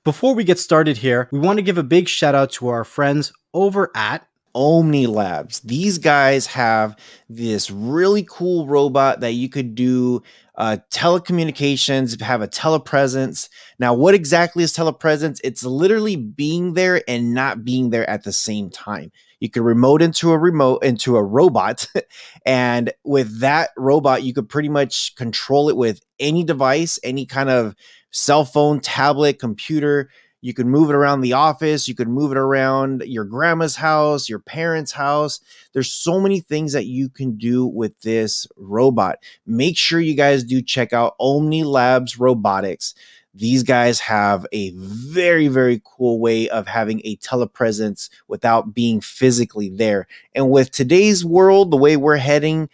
Before we get started here, we want to give a big shout out to our friends over at Omni Labs. These guys have this really cool robot that you could do telecommunications, have a telepresence. Now, what exactly is telepresence? It's literally being there and not being there at the same time. You could remote into a robot, and with that robot, you could pretty much control it with any device, any kind of cell phone, tablet, computer. You could move it around the office. You could move it around your grandma's house, your parents' house. There's so many things that you can do with this robot. Make sure you guys do check out Omni Labs Robotics. These guys have a very, very cool way of having a telepresence without being physically there. And with today's world, the way we're heading,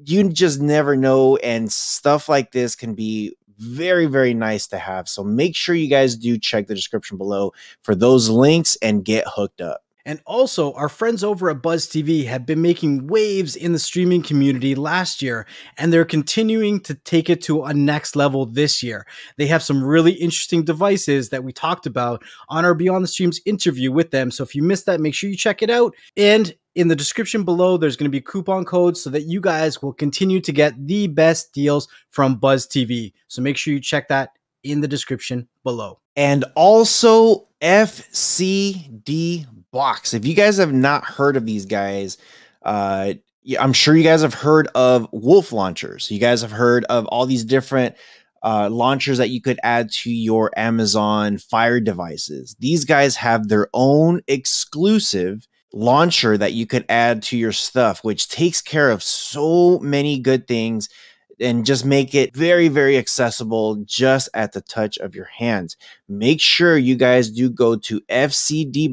you just never know. And stuff like this can be very, very nice to have. So make sure you guys do check the description below for those links and get hooked up. And also, our friends over at Buzz TV have been making waves in the streaming community last year, and they're continuing to take it to a next level this year. They have some really interesting devices that we talked about on our Beyond the Streams interview with them. So if you missed that, make sure you check it out. And in the description below, there's going to be coupon codes so that you guys will continue to get the best deals from Buzz TV. So make sure you check that in the description below. And also FCD Box. If you guys have not heard of these guys, I'm sure you guys have heard of Wolf launchers. You guys have heard of all these different launchers that you could add to your Amazon Fire devices. These guys have their own exclusive launcher that you could add to your stuff, which takes care of so many good things and just make it very, very accessible just at the touch of your hands. Make sure you guys do go to fcdbox.com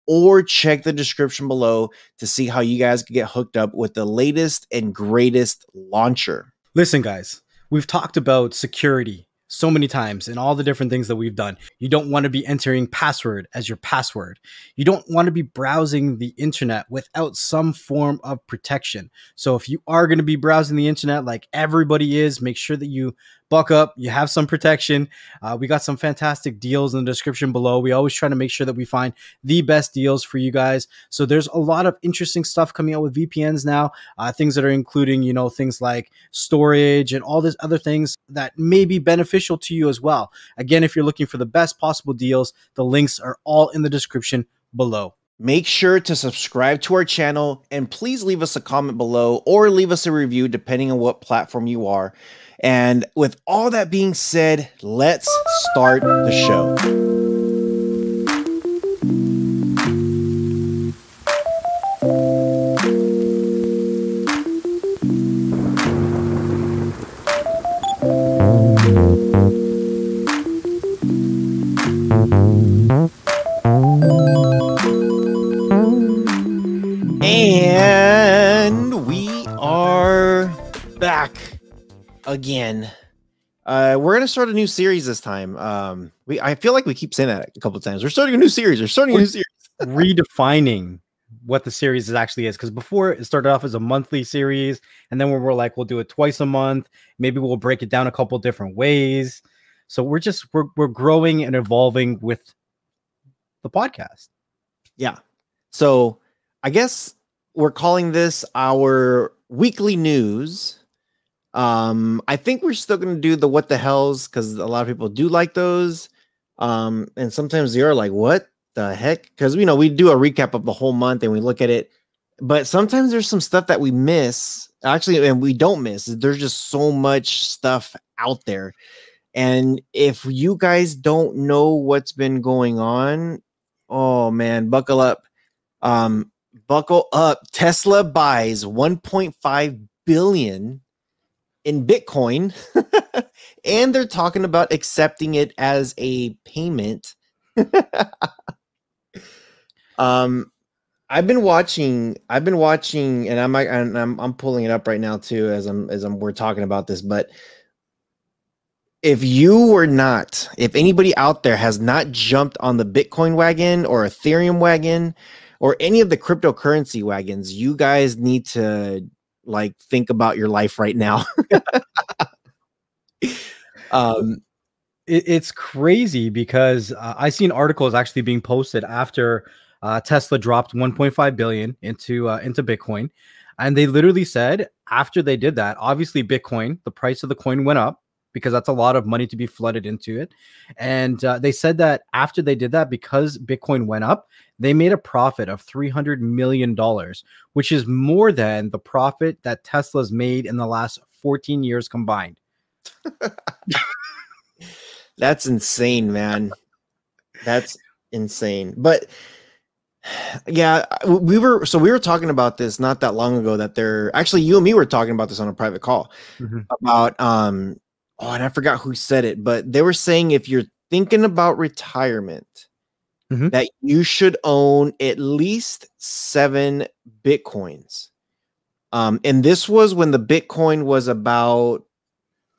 or check the description below to see how you guys can get hooked up with the latest and greatest launcher. Listen, guys, we've talked about security so many times and all the different things that we've done. You don't want to be entering password as your password. You don't want to be browsing the internet without some form of protection. So if you are going to be browsing the internet like everybody is, make sure that you buck up, you have some protection. We got some fantastic deals in the description below. We always try to make sure that we find the best deals for you guys. So there's a lot of interesting stuff coming out with VPNs now, things that are including, you know, things like storage and all these other things that may be beneficial to you as well. Again, if you're looking for the best possible deals, the links are all in the description below. Make sure to subscribe to our channel and please leave us a comment below or leave us a review depending on what platform you are. And with all that being said, let's start the show. And we are back again. We're gonna start a new series this time. I feel like we keep saying that a couple of times. We're starting a new series. Redefining what the series actually is, because before it started off as a monthly series, and then we're like, we'll do it twice a month. Maybe we'll break it down a couple different ways. So we're growing and evolving with the podcast. Yeah. So I guess we're calling this our weekly news. I think we're still going to do the what the hells, because a lot of people do like those. And sometimes they are like, what the heck? Because, you know, we do a recap of the whole month and we look at it. But sometimes there's some stuff that we miss, actually, and we don't miss. There's just so much stuff out there. And if you guys don't know what's been going on, oh man, buckle up. Buckle up. Tesla buys 1.5 billion in Bitcoin, and they're talking about accepting it as a payment. I've been watching, and I'm pulling it up right now too as we're talking about this. But if anybody out there has not jumped on the Bitcoin wagon or Ethereum wagon or any of the cryptocurrency wagons, you guys need to like think about your life right now. It's crazy because I seen articles actually being posted after Tesla dropped 1.5 billion into Bitcoin, and they literally said after they did that, obviously Bitcoin, the price of the coin went up because that's a lot of money to be flooded into it, and they said that after they did that, because Bitcoin went up, they made a profit of $300 million, which is more than the profit that Tesla's made in the last 14 years combined. That's insane, man. That's insane. But yeah, we were talking about this not that long ago, that they're actually, you and me were talking about this on a private call about oh, and I forgot who said it, but they were saying if you're thinking about retirement, that you should own at least 7 Bitcoins. And this was when the Bitcoin was about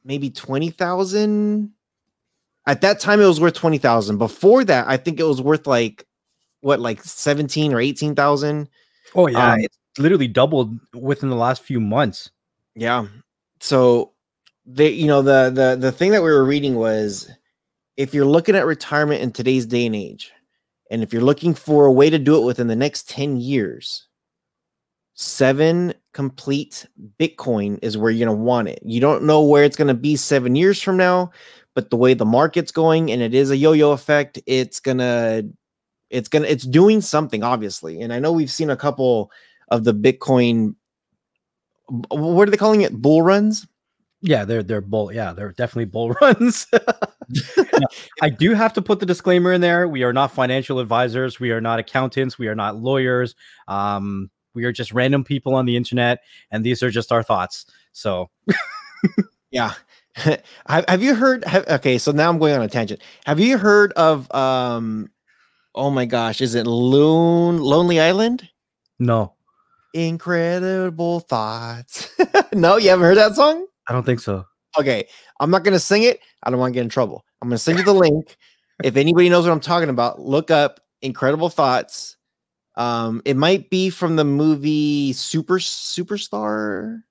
maybe 20,000. At that time, it was worth 20,000. Before that, I think it was worth like 17 or 18,000. Oh yeah, it's literally doubled within the last few months. Yeah. So they, the thing that we were reading was, if you're looking at retirement in today's day and age, and if you're looking for a way to do it within the next 10 years, 7 complete Bitcoin is where you're going to want it. You don't know where it's going to be 7 years from now, but the way the market's going, and it is a yo-yo effect, it's doing something, obviously. And I know we've seen a couple of the Bitcoin, what are they calling it? Bull runs? Yeah, they're definitely bull runs. Now, I do have to put the disclaimer in there. We are not financial advisors. We are not accountants. We are not lawyers. We are just random people on the internet, and these are just our thoughts. So yeah. Have you heard? Okay, so now I'm going on a tangent. Have you heard of oh my gosh, is it Lonely Island? No. Incredible Thoughts. No, you haven't heard that song? I don't think so. Okay, I'm not going to sing it. I don't want to get in trouble. I'm going to send you the link. If anybody knows what I'm talking about, look up Incredible Thoughts. It might be from the movie Superstar.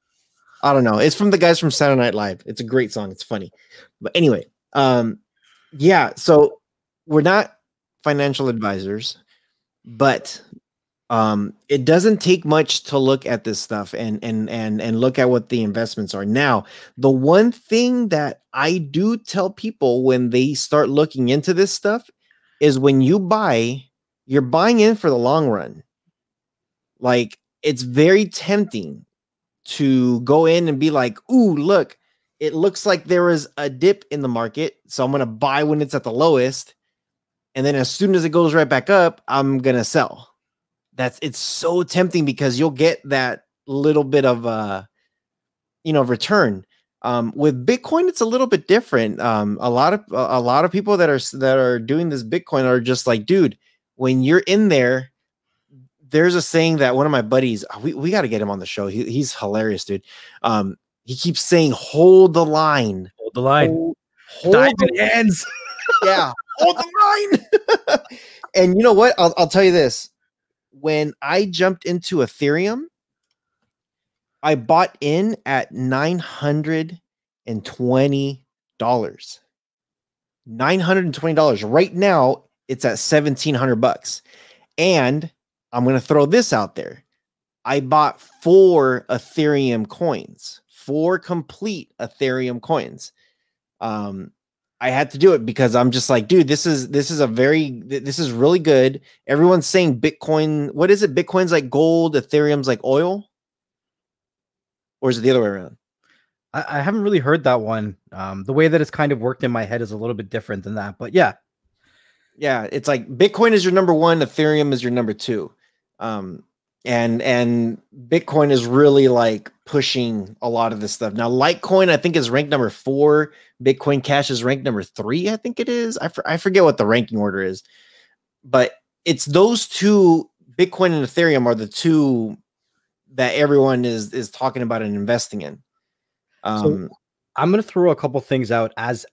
I don't know. It's from the guys from Saturday Night Live. It's a great song. It's funny. But anyway, yeah, so we're not financial advisors, but it doesn't take much to look at this stuff and look at what the investments are. Now, the one thing that I do tell people when they start looking into this stuff is, when you buy, you're buying in for the long run. Like, it's very tempting to go in and be like, ooh, look, it looks like there is a dip in the market, so I'm going to buy when it's at the lowest. And then as soon as it goes right back up, I'm going to sell. It's so tempting because you'll get that little bit of return. With Bitcoin, it's a little bit different. A lot of people that are doing this Bitcoin are just like, dude, when you're in there, there's a saying that one of my buddies, we got to get him on the show. He's hilarious, dude. He keeps saying, hold the line. Hold the line. Hold the hands. Yeah. Hold the line. And you know what? I'll tell you this. When I jumped into Ethereum, I bought in at $920. $920. Right now, it's at $1,700. And I'm going to throw this out there. I bought 4 Ethereum coins, 4 complete Ethereum coins. I had to do it because I'm just like, dude, this is really good. Everyone's saying Bitcoin. What is it? Bitcoin's like gold, Ethereum's like oil, or is it the other way around? I haven't really heard that one. The way that it's kind of worked in my head is a little bit different than that, but yeah. Yeah, it's like Bitcoin is your number 1, Ethereum is your number 2. And Bitcoin is really like pushing a lot of this stuff. Now, Litecoin, I think, is ranked number 4. Bitcoin Cash is ranked number 3. I think it is. I forget what the ranking order is, but it's those 2, Bitcoin and Ethereum, are the 2 that everyone is talking about and investing in. So I'm going to throw a couple things out as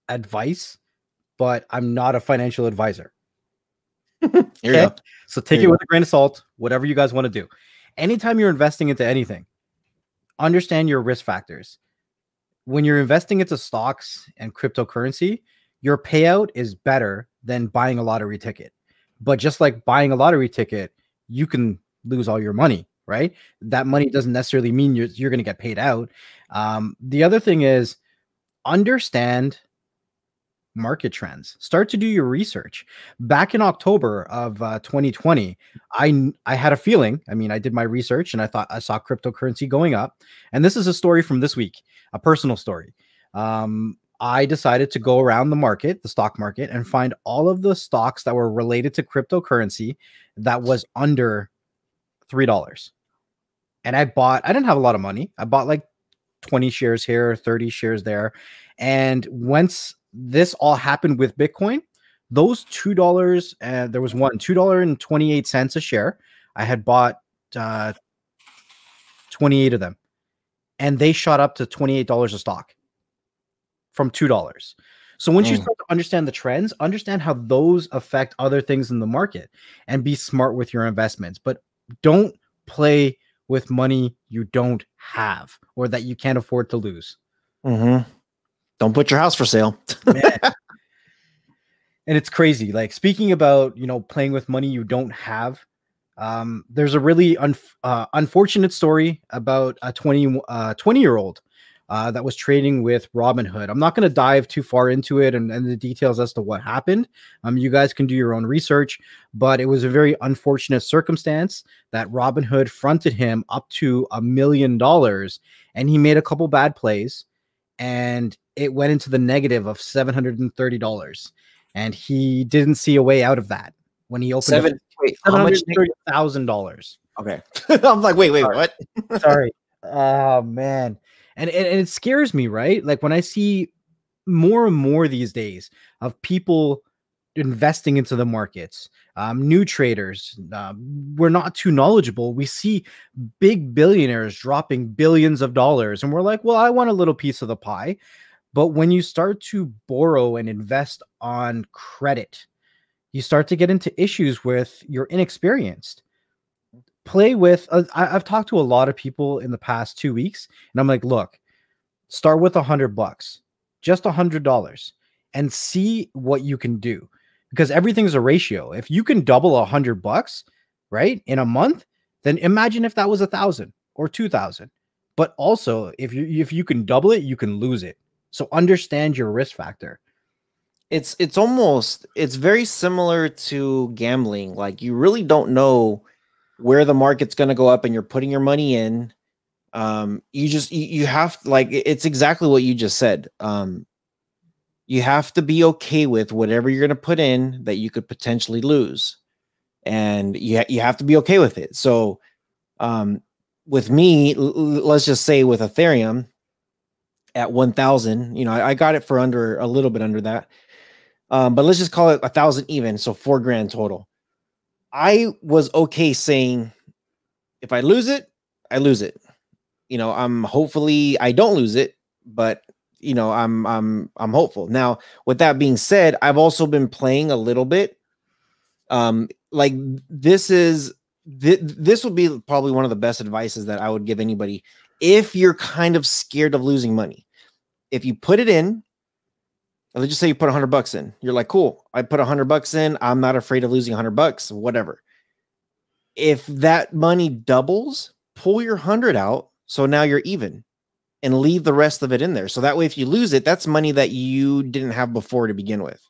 advice, but I'm not a financial advisor. Here you go. So take it with a grain of salt, whatever you guys want to do. Anytime you're investing into anything, understand your risk factors. When you're investing into stocks and cryptocurrency, your payout is better than buying a lottery ticket. But just like buying a lottery ticket, you can lose all your money, right? That money doesn't necessarily mean you're going to get paid out. The other thing is understand market trends. Start to do your research. Back in October of 2020, I had a feeling. I mean, I did my research and I thought I saw cryptocurrency going up. And this is a story from this week, a personal story. I decided to go around the market, the stock market, and find all of the stocks that were related to cryptocurrency that was under $3. And I didn't have a lot of money. I bought like 20 shares here, 30 shares there. And once this all happened with Bitcoin, those $2, there was $2.28 a share. I had bought 28 of them, and they shot up to $28 a stock from $2. So once you start to understand the trends, understand how those affect other things in the market, and be smart with your investments. But don't play with money you don't have or that you can't afford to lose. Don't put your house for sale. Man. And it's crazy. Like, speaking about, playing with money you don't have, there's a really unfortunate story about a 20-year-old that was trading with Robinhood. I'm not going to dive too far into it and the details as to what happened. You guys can do your own research, but it was a very unfortunate circumstance that Robinhood fronted him up to $1 million, and he made a couple bad plays, and it went into the negative of $730. And he didn't see a way out of that when he opened $730,000. Okay. I'm like, wait, what? Sorry. Oh, man. And it scares me, right? Like, when I see more and more these days of people investing into the markets, new traders, we're not too knowledgeable. We see big billionaires dropping billions of dollars, and we're like, well, I want a little piece of the pie. But when you start to borrow and invest on credit, you start to get into issues with you're inexperienced. Play with, I've talked to a lot of people in the past 2 weeks, and I'm like, look, start with $100, just $100, and see what you can do, because everything's a ratio. If you can double $100, right, in a month, then imagine if that was 1,000 or 2,000. But also, if you can double it, you can lose it. So understand your risk factor. It's very similar to gambling. Like, you really don't know where the market's going to go up, and you're putting your money in. You have, like, it's exactly what you just said. You have to be okay with whatever you're going to put in that you could potentially lose, and you have to be okay with it. So, with me, let's just say with Ethereum at 1,000, I got it for a little bit under that. But let's just call it 1,000 even. So $4,000 total. I was okay saying, if I lose it, I lose it. Hopefully I don't lose it, but I'm hopeful. Now, with that being said, I've also been playing a little bit. Like, this would be probably one of the best advices that I would give anybody. If you're kind of scared of losing money, if you put it in, let's just say you put $100 in, you're like, cool, I put $100 in, I'm not afraid of losing $100, whatever. If that money doubles, pull your 100 out, so now you're even, and leave the rest of it in there. So that way, if you lose it, that's money that you didn't have before to begin with.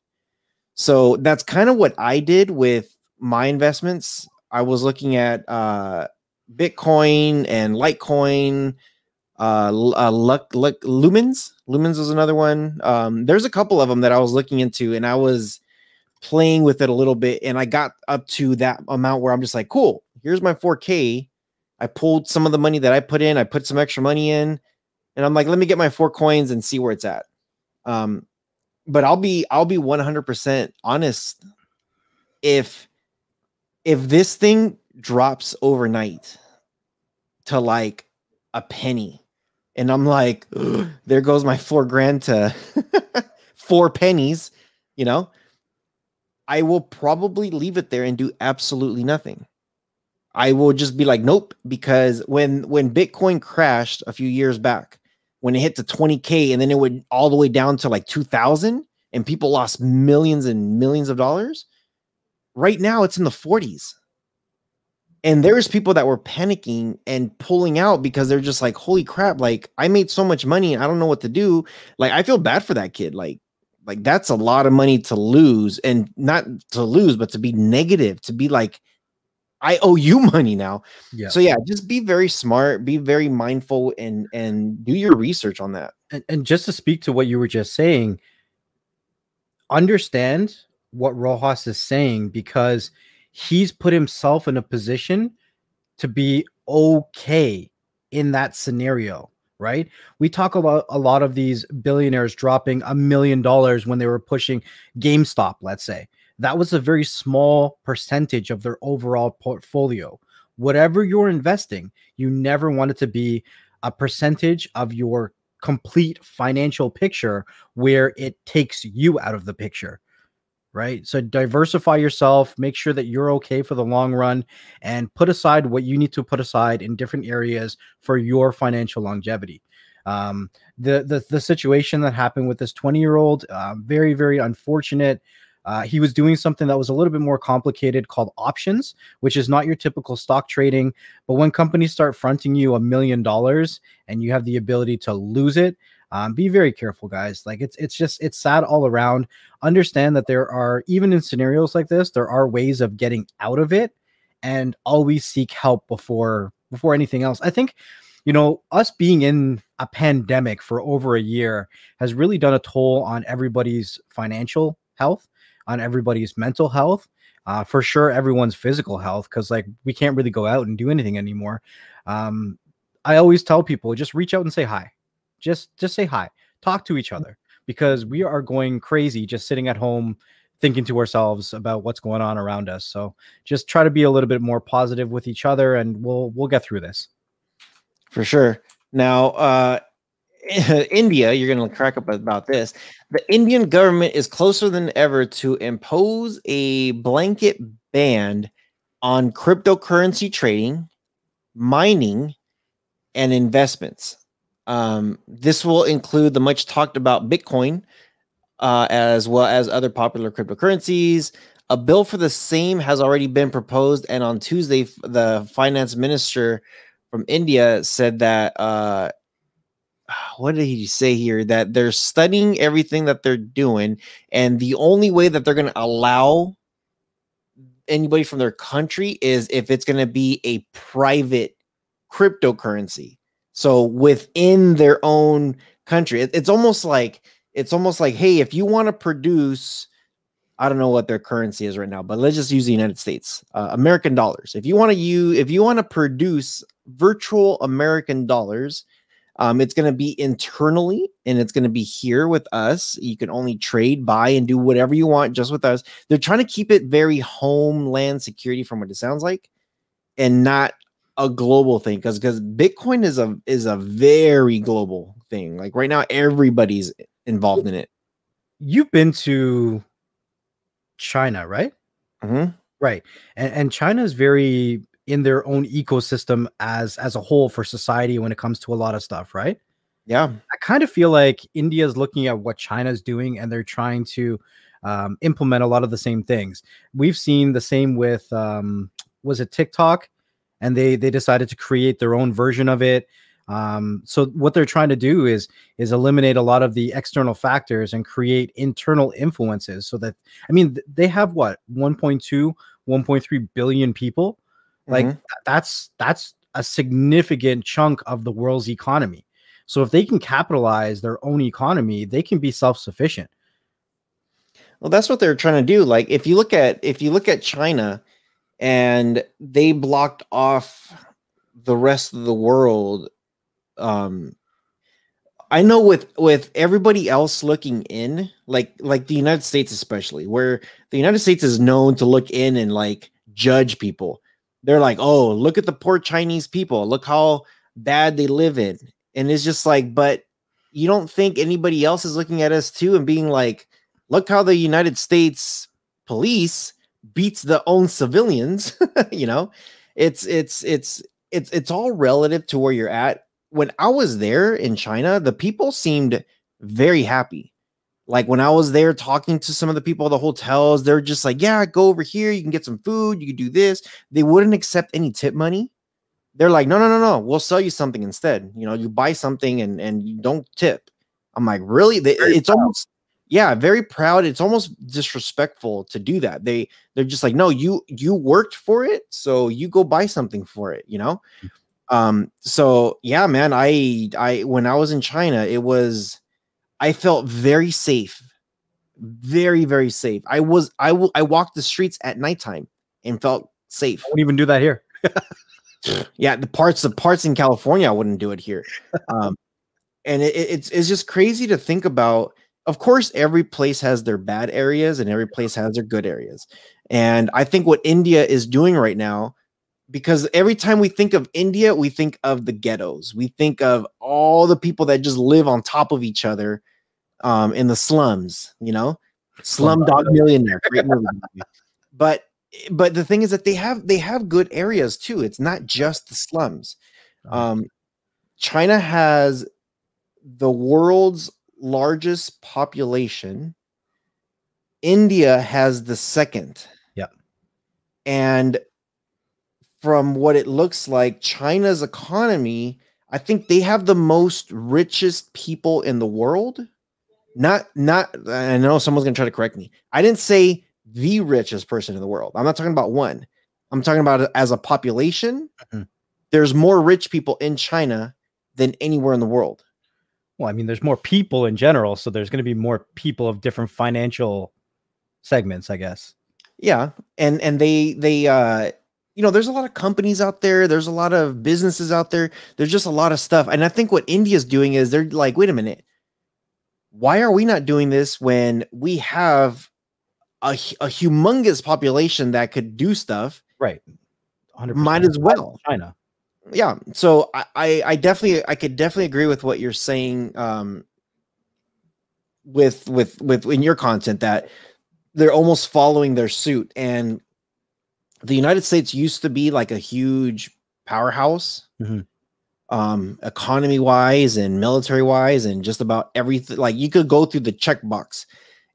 So that's kind of what I did with my investments. I was looking at Bitcoin and Litecoin, Lumens. Lumens was another one. There's a couple of them that I was looking into, and I was playing with it a little bit, and I got up to that amount where I'm just like, cool, here's my 4K. I pulled some of the money that I put in, I put some extra money in, and I'm like, let me get my 4 coins and see where it's at. But I'll be 100% honest. If this thing drops overnight to like a penny, and I'm like, there goes my $4,000 to 4 pennies, I will probably leave it there and do absolutely nothing. I will just be like, nope, because when Bitcoin crashed a few years back, when it hit to 20K and then it went all the way down to like 2,000, and people lost millions and millions of dollars. Right now it's in the 40s. And there's people that were panicking and pulling out because they're just like, holy crap, like I made so much money and I don't know what to do. Like I feel bad for that kid. Like that's a lot of money to lose, and not to lose, but to be negative, to be like, I owe you money now. Yeah. So yeah, just be very smart, be very mindful, and do your research on that. And just to speak to what you were just saying, understand what Rojas is saying, because he's put himself in a position to be okay in that scenario, right? We talk about a lot of these billionaires dropping $1 million when they were pushing GameStop, let's say. That was a very small percentage of their overall portfolio. Whatever you're investing, you never want it to be a percentage of your complete financial picture where it takes you out of the picture, right? So diversify yourself, make sure that you're okay for the long run, and put aside what you need to put aside in different areas for your financial longevity. The situation that happened with this 20-year-old, very, very unfortunate. He was doing something that was a little bit more complicated called options, which is not your typical stock trading. But when companies start fronting you $1 million and you have the ability to lose it, be very careful, guys. Like it's sad all around. Understand that there are, even in scenarios like this, there are ways of getting out of it, and always seek help before anything else. I think, us being in a pandemic for over a year has really done a toll on everybody's financial health, on everybody's mental health, for sure everyone's physical health, because like we can't really go out and do anything anymore. I always tell people, just reach out and say hi. Just say hi, talk to each other, because we are going crazy just sitting at home thinking to ourselves about what's going on around us. So just try to be a little bit more positive with each other, and we'll get through this. For sure. Now, India, you're going to crack up about this. The Indian government is closer than ever to impose a blanket ban on cryptocurrency trading, mining, and investments. This will include the much talked about Bitcoin, as well as other popular cryptocurrencies. A bill for the same has already been proposed, and on Tuesday, the finance minister from India said that what did he say here? That they're studying everything that they're doing, and the only way that they're going to allow anybody from their country is if it's going to be a private cryptocurrency. So within their own country, it's almost like, hey, if you want to produce, I don't know what their currency is right now, but let's just use the United States, American dollars. If you want to produce virtual American dollars, it's going to be internally, and it's going to be here with us. You can only trade, buy, and do whatever you want just with us. They're trying to keep it very homeland security from what it sounds like, and not a global thing, because Bitcoin is a very global thing. Like right now, everybody's involved in it. You've been to China, right? Mm-hmm. Right. And China is very in their own ecosystem as a whole for society when it comes to a lot of stuff, right? Yeah. I kind of feel like India is looking at what China's doing, and they're trying to implement a lot of the same things. We've seen the same with, was it TikTok? And they decided to create their own version of it. So what they're trying to do is eliminate a lot of the external factors and create internal influences, so that, I mean, they have what, 1.2, 1.3 billion people. Like that's a significant chunk of the world's economy. So if they can capitalize their own economy, they can be self-sufficient. Well, that's what they're trying to do. Like if you look at China, and they blocked off the rest of the world. I know with everybody else looking in, like the United States, especially, where the United States is known to look in and like judge people. They're like, oh, look at the poor Chinese people. Look how bad they live in. And it's just like, but you don't think anybody else is looking at us too and being like, look how the United States police beats the own civilians. It's all relative to where you're at. When I was there in China, the people seemed very happy. Like when I was there talking to some of the people at the hotels, they're just like, yeah, go over here. You can get some food. You can do this. They wouldn't accept any tip money. They're like, no, no, no, no. We'll sell you something instead. You know, you buy something and you don't tip. I'm like, really? Very It's proud. almost, yeah, very proud. It's almost disrespectful to do that. They're just like, no, you worked for it, so you go buy something for it, you know? So yeah, man, I when I was in China, I felt very safe, very, very safe. I walked the streets at nighttime and felt safe. I wouldn't even do that here. Yeah, the parts in California, I wouldn't do it here. And it's just crazy to think about. Of course, every place has their bad areas and every place has their good areas. And I think what India is doing right now, because every time we think of India, we think of the ghettos. We think of all the people that just live on top of each other in the slums, you know? Slumdog Millionaire, great movie. But the thing is that they have good areas too. It's not just the slums. China has the world's largest population. India has the second. Yeah. And from what it looks like, China's economy, I think they have the most richest people in the world. Not, I know someone's going to try to correct me. I didn't say the richest person in the world. I'm not talking about one. I'm talking about it as a population. Mm-hmm. There's more rich people in China than anywhere in the world. Well, I mean, there's more people in general, so there's going to be more people of different financial segments, I guess. Yeah, and they you know, there's a lot of companies out there. There's a lot of businesses out there. There's just a lot of stuff. And I think what India's doing is they're like, wait a minute, why are we not doing this when we have a humongous population that could do stuff? Right. 100%. Might as well. China. Yeah. So I could definitely agree with what you're saying with in your content, that they're almost following their suit. And the United States used to be like a huge powerhouse, economy wise and military wise, and just about everything. Like you could go through the checkbox.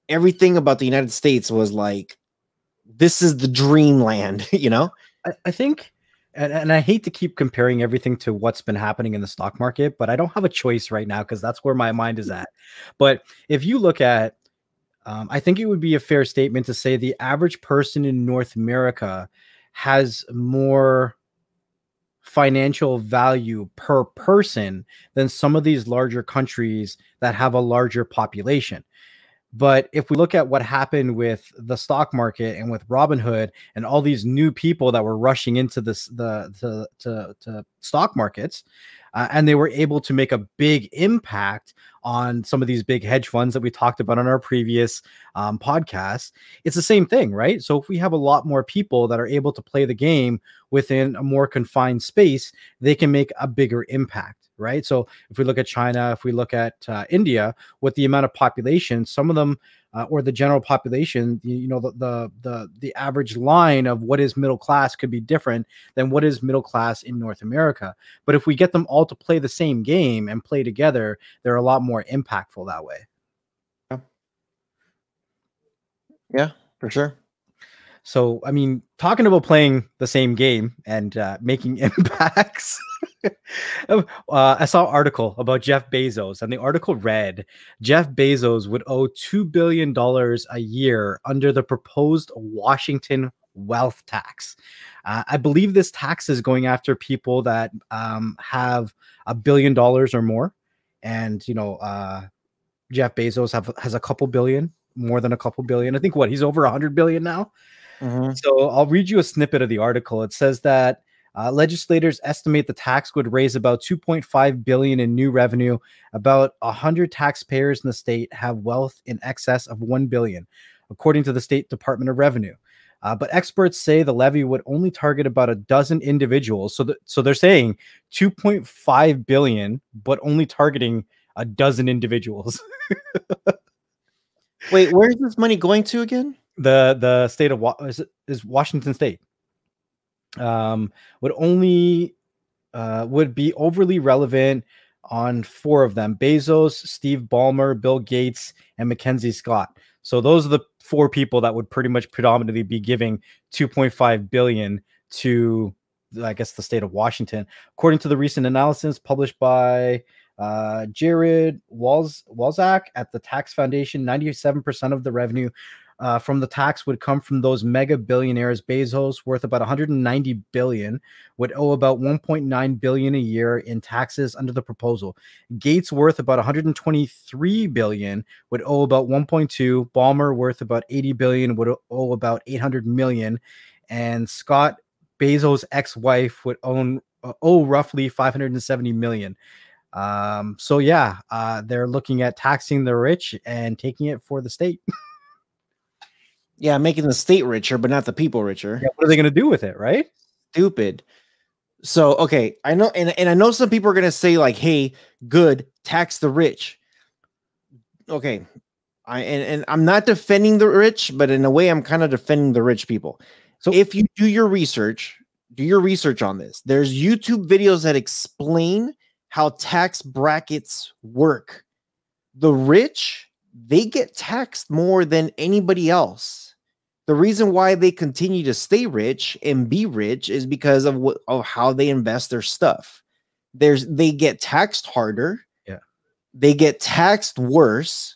Everything about the United States was like, this is the dreamland, you know? I think, and I hate to keep comparing everything to what's been happening in the stock market, but I don't have a choice right now because that's where my mind is at. But if you look at, I think it would be a fair statement to say the average person in North America has more financial value per person than some of these larger countries that have a larger population. But if we look at what happened with the stock market and with Robinhood and all these new people that were rushing into this to stock markets, and they were able to make a big impact on some of these big hedge funds that we talked about on our previous podcast, it's the same thing, right? So if we have a lot more people that are able to play the game within a more confined space, they can make a bigger impact. Right. So if we look at China, if we look at India, with the amount of population, some of them or the general population, you know, the average line of what is middle class could be different than what is middle class in North America. But if we get them all to play the same game and play together, they're a lot more impactful that way. Yeah, for sure. So, I mean, talking about playing the same game and making impacts, I saw an article about Jeff Bezos, and the article read, Jeff Bezos would owe $2 billion a year under the proposed Washington wealth tax. I believe this tax is going after people that have $1 billion or more. And, you know, Jeff Bezos has a couple billion, more than a couple billion. I think he's over 100 billion now. So I'll read you a snippet of the article. It says that legislators estimate the tax would raise about $2.5 billion in new revenue. About 100 taxpayers in the state have wealth in excess of $1 billion, according to the State Department of Revenue. But experts say the levy would only target about a dozen individuals. So they're saying $2.5 billion, but only targeting a dozen individuals. Wait, where's this money going to again? The state of is Washington State. Would be overly relevant on four of them: Bezos, Steve Ballmer, Bill Gates, and Mackenzie Scott. So those are the four people that would pretty much predominantly be giving 2.5 billion to, I guess, the state of Washington, according to the recent analysis published by Jared Walzak at the Tax Foundation. 97% of the revenue from the tax would come from those mega billionaires. Bezos, worth about 190 billion, would owe about 1.9 billion a year in taxes under the proposal. Gates, worth about 123 billion, would owe about 1.2. Ballmer, worth about 80 billion, would owe about 800 million, and Scott, Bezos' ex-wife, would owe roughly 570 million. So yeah, they're looking at taxing the rich and taking it for the state. Yeah, making the state richer, but not the people richer. Yeah, what are they going to do with it, right? Stupid. So, okay, I know, and I know some people are going to say like, hey, good, tax the rich. Okay, and I'm not defending the rich, but in a way, I'm kind of defending the rich people. So if you do your research on this. There's YouTube videos that explain how tax brackets work. The rich, they get taxed more than anybody else. The reason why they continue to stay rich and be rich is because of how they invest their stuff. They get taxed harder. Yeah. They get taxed worse.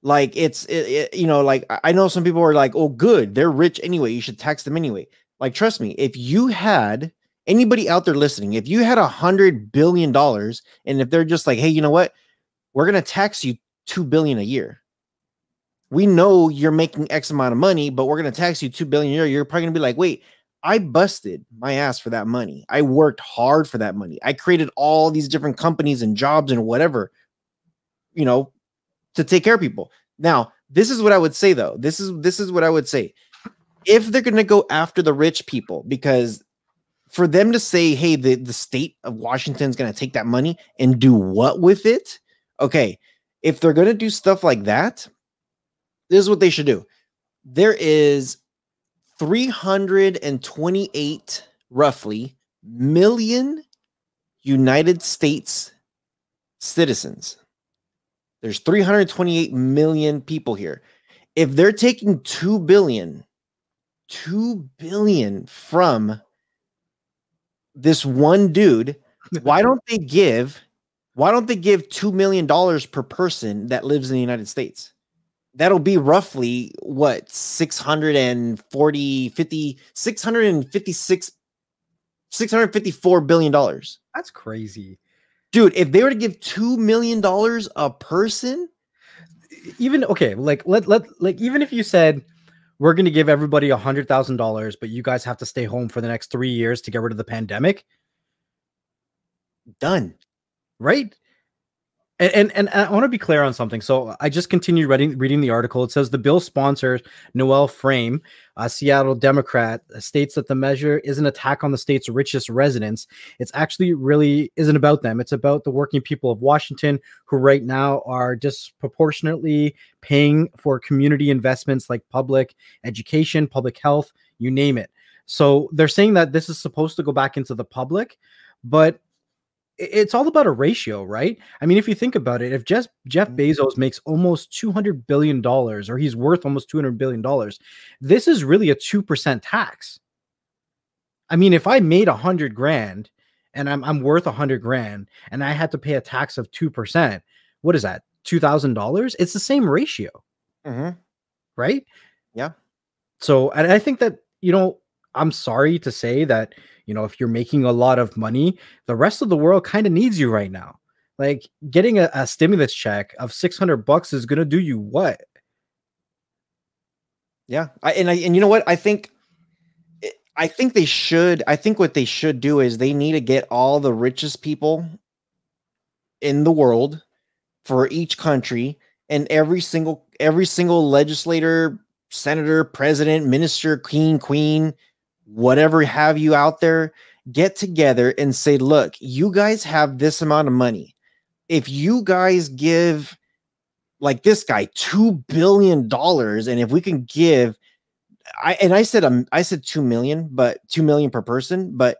Like like I know some people are like, oh, good, they're rich anyway, you should tax them anyway. Like, trust me, if you had anybody out there listening, if you had $100 billion, and if they're just like, hey, you know what, we're going to tax you $2 billion a year. We know you're making X amount of money, but we're going to tax you $2 billion a year. You're probably going to be like, wait, I busted my ass for that money. I worked hard for that money. I created all these different companies and jobs and whatever, to take care of people. Now, this is what I would say, though. This is what I would say. If they're going to go after the rich people, because for them to say, hey, the state of Washington is going to take that money and do what with it? Okay, if they're going to do stuff like that, this is what they should do. There is 328, roughly, million United States citizens. There's 328 million people here. If they're taking 2 billion from this one dude, why don't they give $2 million per person that lives in the United States? That'll be roughly what, $654 billion. That's crazy. Dude, if they were to give $2 million a person, even okay, like even if you said we're going to give everybody $100,000, but you guys have to stay home for the next 3 years to get rid of the pandemic. Done. Right? And I want to be clear on something. So I just continued reading the article. It says the bill sponsor, Noel Frame, a Seattle Democrat, states that the measure is an attack on the state's richest residents. It's actually really isn't about them. It's about the working people of Washington, who right now are disproportionately paying for community investments like public education, public health, you name it. So they're saying that this is supposed to go back into the public, but it's all about a ratio, right? I mean, if you think about it, if Jeff Bezos makes almost $200 billion, or he's worth almost $200 billion, this is really a 2% tax. I mean, if I made 100 grand and I'm worth 100 grand and I had to pay a tax of 2%, what is that? $2,000? It's the same ratio, right? Yeah. So, and I think that, I'm sorry to say that, if you're making a lot of money, the rest of the world kind of needs you right now. Like, getting a stimulus check of $600 is going to do you what? Yeah. And you know what? I think they should. I think what they should do is they need to get all the richest people in the world for each country, and every single legislator, senator, president, minister, queen, whatever have you out there, get together and say, look, you guys have this amount of money. If you guys give, like this guy, $2 billion, and if we can give, I said 2 million, but 2 million per person, but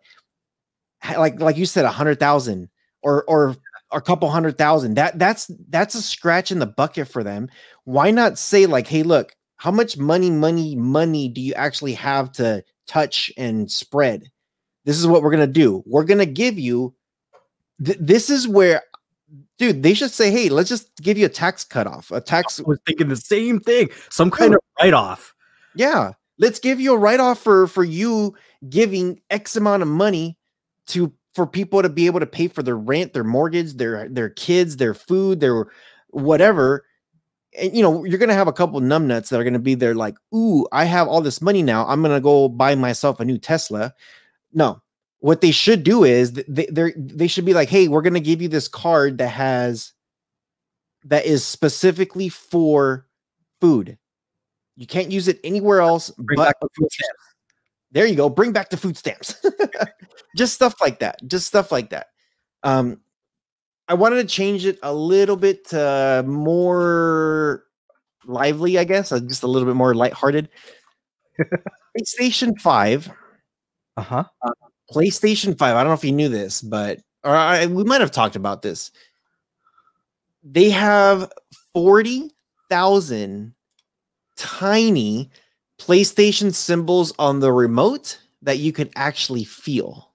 like you said, 100,000 or or a couple 100,000. That's a scratch in the bucket for them. Why not say like, hey, look, how much money do you actually have to touch and spread? This is what we're gonna do. We're gonna give you. This is where, dude, they should say, hey, let's just give you a tax cutoff. I was thinking the same thing. Some kind of write-off. Yeah, let's give you a write-off for you giving X amount of money for people to be able to pay for their rent, their mortgage, their kids, their food, their whatever. And you're gonna have a couple numbnuts that are gonna be there like, ooh, I have all this money now. I'm gonna go buy myself a new Tesla. No, what they should do is they should be like, hey, we're gonna give you this card that is specifically for food. You can't use it anywhere else. Bring back the food stamps. There you go. Bring back the food stamps. Just stuff like that. I wanted to change it a little bit to more lively, I guess, just a little bit more lighthearted. PlayStation 5. PlayStation 5. I don't know if you knew this, but we might have talked about this. They have 40,000 tiny PlayStation symbols on the remote that you can actually feel.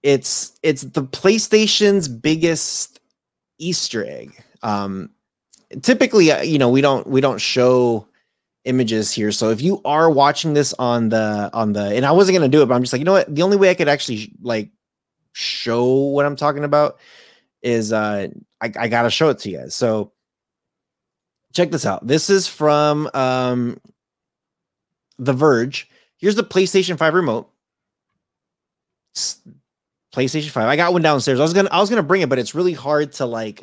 It's the PlayStation's biggest Easter egg. Typically, we don't show images here. So if you are watching this on the, and I wasn't going to do it, but I'm just like, you know what? The only way I could actually like show what I'm talking about is I got to show it to you guys. So check this out. This is from The Verge. Here's the PlayStation 5 remote. PlayStation 5. I got one downstairs. I was gonna bring it, but it's really hard to like,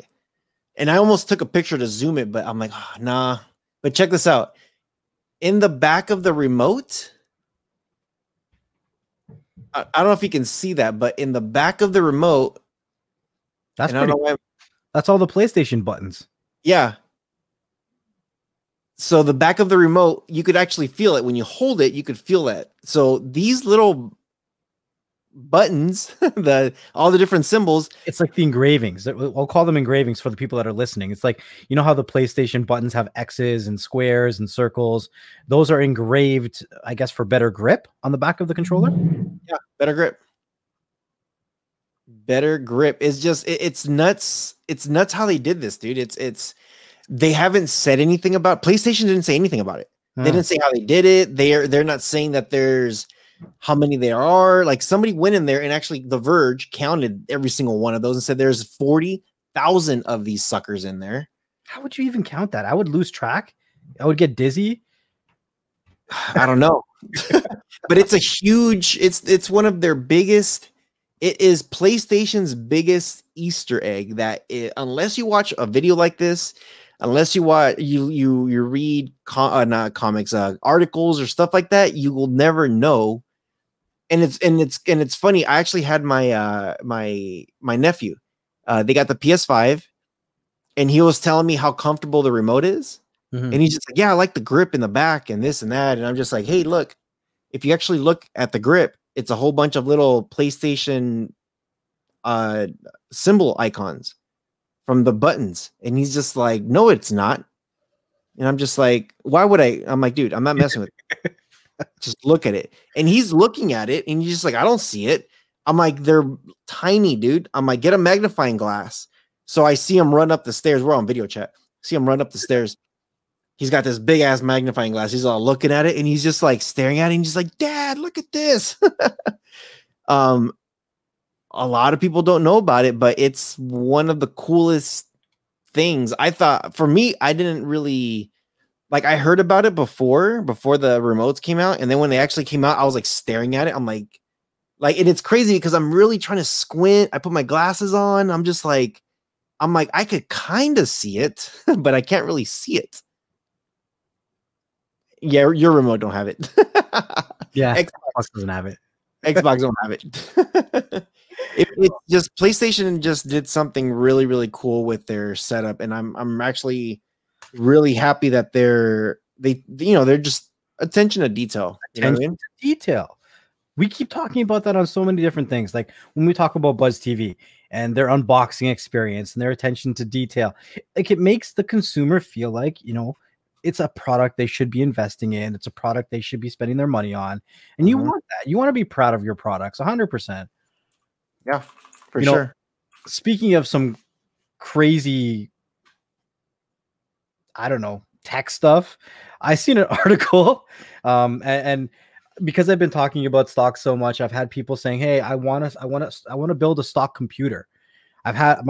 and I almost took a picture to zoom it, but I'm like, oh, nah. But check this out. In the back of the remote, I don't know if you can see that, but in the back of the remote, that's all the PlayStation buttons. Yeah. So the back of the remote, you could actually feel it. When you hold it, you could feel that. So these little buttons, all the different symbols, it's like the engravings. I'll call them engravings for the people that are listening. It's like, you know how the PlayStation buttons have X's and squares and circles. Those are engraved, I guess, for better grip on the back of the controller. Yeah, better grip. Better grip. It's just it's nuts. It's nuts how they did this, dude. It's they haven't said anything about PlayStation. Didn't say anything about it. They didn't say how they did it. They're not saying that there's how many there are. Like somebody went in there and actually The Verge counted every single one of those and said there's 40,000 of these suckers in there. How would you even count that? I would lose track. I would get dizzy. I don't know. But it's a huge, it's one of their biggest, it is PlayStation's biggest Easter egg that unless you watch a video like this, unless you watch, you read not comics, articles or stuff like that, you will never know. And it's funny. I actually had my my nephew. They got the PS5, and he was telling me how comfortable the remote is. And he's just like, yeah, I like the grip in the back and this and that. And I'm just like, hey, look, if you actually look at the grip, it's a whole bunch of little PlayStation symbol icons from the buttons. And he's just like, no, it's not. And I'm just like, why would I? I'm like, dude, I'm not messing with it. Just look at it. And he's looking at it and he's just like, I don't see it. I'm like, they're tiny, dude. I'm like, get a magnifying glass. So I see him run up the stairs. We're on video chat. See him run up the stairs. He's got this big ass magnifying glass. He's all looking at it and he's just like staring at it and just like, Dad, look at this. A lot of people don't know about it, but it's one of the coolest things. I thought, for me, I didn't really like, I heard about it before the remotes came out. And then when they actually came out, I was like staring at it. I'm like, and it's crazy because I'm really trying to squint. I put my glasses on. I'm like, I could kind of see it, but I can't really see it. Yeah, your remote don't have it. Yeah, Xbox doesn't have it. Xbox don't have it. It's just PlayStation just did something really, really cool with their setup, and I'm actually really happy that they're just attention to detail. Attention to detail. We keep talking about that on so many different things. Like when we talk about Buzz TV, and their unboxing experience and their attention to detail. Like, it makes the consumer feel like, it's a product they should be investing in. It's a product they should be spending their money on. And you want that. You want to be proud of your products 100%. Yeah, for sure. Speaking of some crazy, I don't know, tech stuff, I seen an article, and because I've been talking about stocks so much, I've had people saying, "Hey, I want to build a stock computer." I've had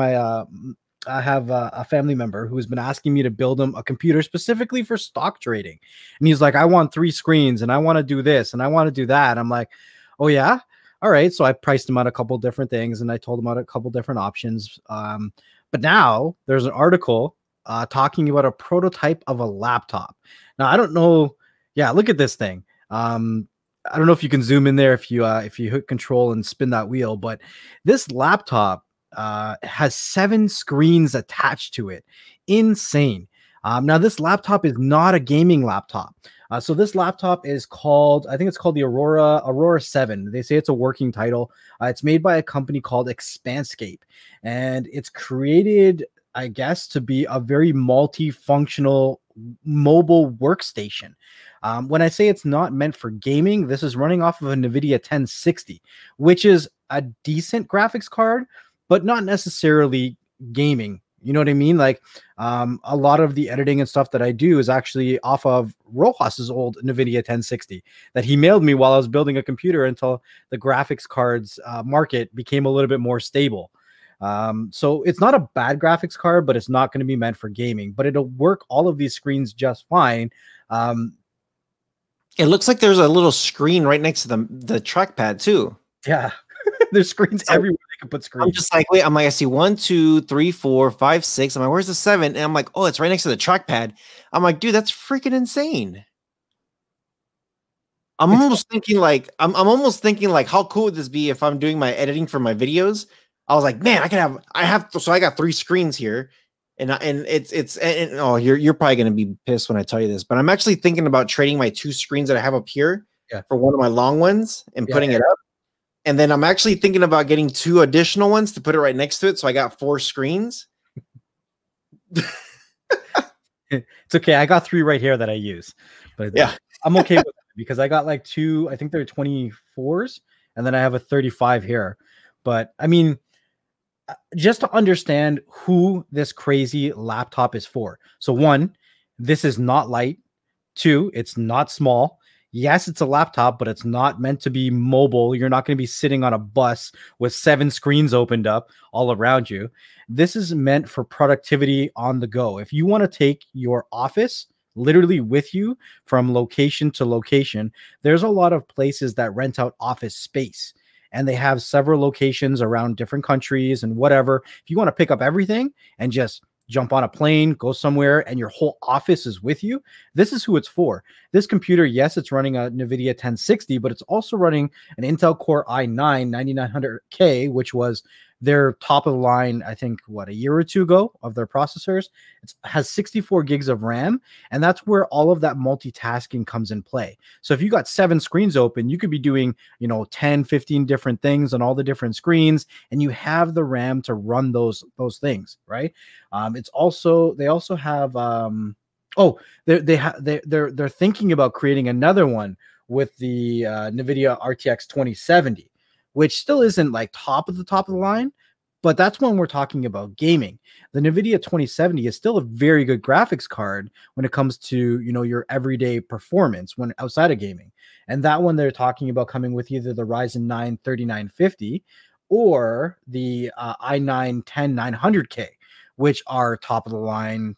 I have a family member who's been asking me to build him a computer specifically for stock trading, and he's like, "I want 3 screens, and I want to do this, and I want to do that." I'm like, "Oh yeah, all right." So I priced him out a couple different things, and I told him about a couple different options. But now there's an article talking about a prototype of a laptop. Now I don't know. Yeah, look at this thing. I don't know if you can zoom in there if you hit control and spin that wheel, but this laptop has 7 screens attached to it. Insane. Now this laptop is not a gaming laptop. So this laptop is called, I think it's called the Aurora 7. They say it's a working title. It's made by a company called Expanscape, and it's created, I guess, to be a very multifunctional mobile workstation. When I say it's not meant for gaming, this is running off of a NVIDIA 1060, which is a decent graphics card, but not necessarily gaming. You know what I mean? Like, a lot of the editing and stuff that I do is actually off of Rohas's old NVIDIA 1060 that he mailed me while I was building a computer until the graphics cards market became a little bit more stable. So it's not a bad graphics card, but it's not going to be meant for gaming, but it'll work all of these screens just fine. It looks like there's a little screen right next to the trackpad too. Yeah. There's screens everywhere they can put screens. I'm just like, wait, I'm like, I see 1, 2, 3, 4, 5, 6. I'm like, where's the 7? And I'm like, oh, it's right next to the trackpad. I'm like, dude, that's freaking insane. I'm almost thinking like, how cool would this be if I'm doing my editing for my videos? I was like, man, so I got 3 screens here. And oh, you're probably going to be pissed when I tell you this, but I'm actually thinking about trading my 2 screens that I have up here for one of my long ones and putting it up. And then I'm actually thinking about getting 2 additional ones to put it right next to it. So I got 4 screens. It's okay. I got 3 right here that I use, but yeah, I'm okay with it because I got like 2, I think they're 24s, and then I have a 35 here. But I mean, just to understand who this crazy laptop is for. So 1, this is not light. 2, it's not small. Yes, it's a laptop, but it's not meant to be mobile. You're not going to be sitting on a bus with 7 screens opened up all around you. This is meant for productivity on the go. If you want to take your office literally with you from location to location, there's a lot of places that rent out office space, and they have several locations around different countries and whatever. If you want to pick up everything and just jump on a plane, go somewhere, and your whole office is with you, this is who it's for. This computer, yes, it's running a NVIDIA 1060, but it's also running an Intel Core i9 9900K, which was their top of the line, I think, a year or 2 ago of their processors. It has 64 gigs of RAM, and that's where all of that multitasking comes in play. So if you got 7 screens open, you could be doing, 10, 15 different things on all the different screens, and you have the RAM to run those things, right? They also have they're thinking about creating another one with the NVIDIA RTX 2070, which still isn't like top of the line, but that's when we're talking about gaming. The NVIDIA 2070 is still a very good graphics card when it comes to, your everyday performance when outside of gaming. And that one they're talking about coming with either the Ryzen 9 3950 or the i9 10900K, which are top of the line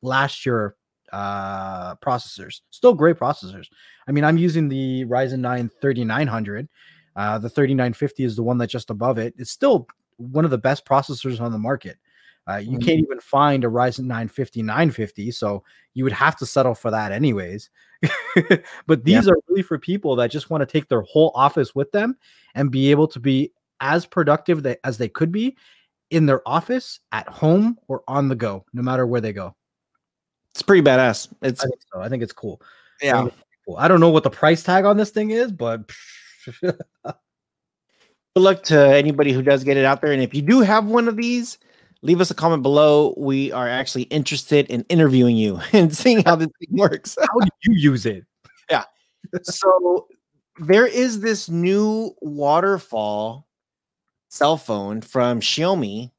last year processors. Still great processors. I mean, I'm using the Ryzen 9 3900. The 3950 is the one that's just above it. It's still one of the best processors on the market. You can't even find a Ryzen 9 5950, so you would have to settle for that anyways. But these are really for people that just want to take their whole office with them and be able to be as productive as they could be in their office, at home, or on the go, no matter where they go. It's pretty badass. I think so. I think it's cool. Yeah. I don't know what the price tag on this thing is, but Good luck to anybody who does get it out there. And if you do have one of these, leave us a comment below. We are actually interested in interviewing you and seeing how this thing works. How do you use it? Yeah. So there is this new waterfall cell phone from Xiaomi.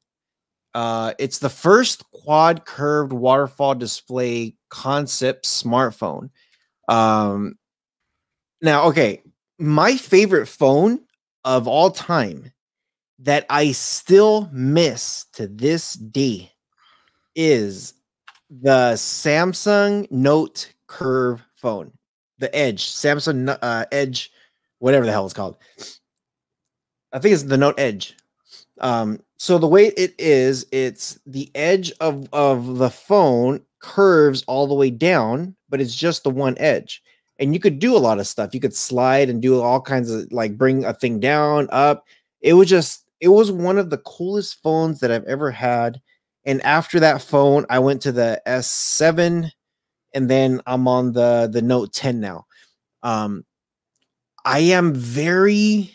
It's the first quad curved waterfall display concept smartphone. Um, Now, okay, my favorite phone of all time that I still miss to this day is the Samsung Note Curve phone, the Edge, Samsung Edge, whatever the hell it's called. I think it's the Note Edge. So the way it is, it's the edge of the phone curves all the way down, but it's just the one edge. And you could do a lot of stuff. You could slide and do all kinds of like bring a thing down, up. It was one of the coolest phones that I've ever had. And after that phone, I went to the S7 and then I'm on the Note 10 now. I am very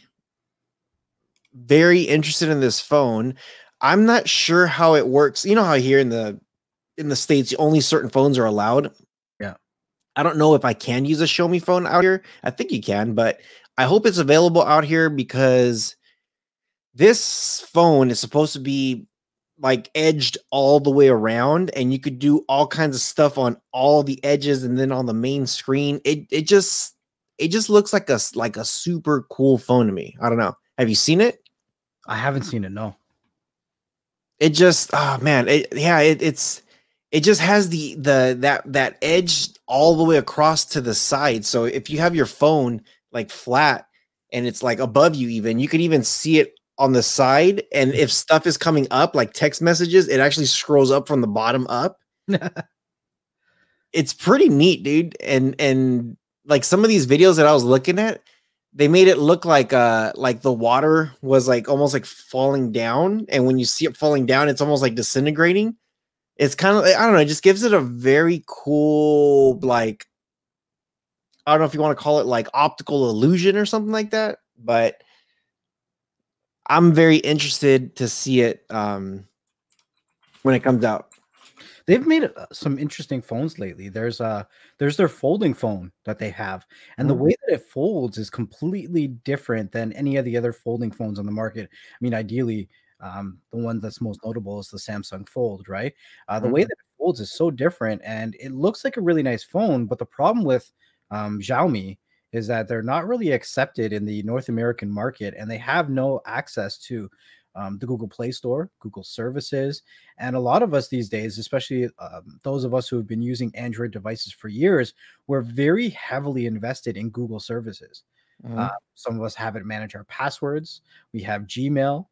interested in this phone. I'm not sure how it works. You know how here in the States, only certain phones are allowed. Yeah. I don't know if I can use a Xiaomi phone out here. I think you can, but I hope it's available out here because this phone is supposed to be like edged all the way around and you could do all kinds of stuff on all the edges and then on the main screen. It just looks like a super cool phone to me. I don't know. Have you seen it? I haven't seen it. No. It just, oh man, it just has that edge all the way across to the side. So if you have your phone like flat and it's like above you, even you could even see it on the side. And if stuff is coming up like text messages, it actually scrolls up from the bottom up. It's pretty neat, dude. And like some of these videos that I was looking at, they made it look like the water was like almost like falling down, and when you see it falling down, it's almost like disintegrating. It's kind of, I don't know, it just gives it a very cool, like, I don't know if you want to call it like optical illusion or something like that, but I'm very interested to see it when it comes out. They've made some interesting phones lately. There's their folding phone that they have, and the way that it folds is completely different than any of the other folding phones on the market. I mean, ideally, the one that's most notable is the Samsung Fold, right? The way that it folds is so different, and it looks like a really nice phone. But the problem with Xiaomi is that they're not really accepted in the North American market, and they have no access to the Google Play Store, Google services. And a lot of us these days, especially those of us who have been using Android devices for years, we're very heavily invested in Google services. Some of us haven't managed our passwords. We have Gmail.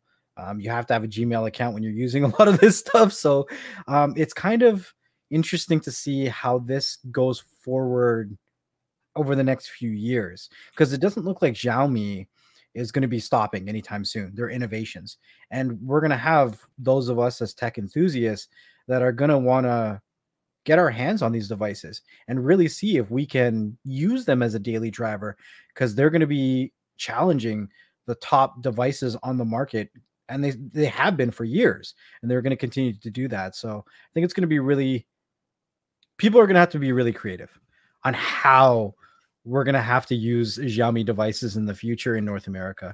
You have to have a Gmail account when you're using a lot of this stuff. So it's kind of interesting to see how this goes forward over the next few years, because it doesn't look like Xiaomi is going to be stopping anytime soon. Their innovations, and we're going to have those of us as tech enthusiasts that are going to want to get our hands on these devices and really see if we can use them as a daily driver, because they're going to be challenging the top devices on the market, and they have been for years, and they're going to continue to do that. So I think it's going to be really, people are going to have to be really creative on how we're going to have to use Xiaomi devices in the future in North America.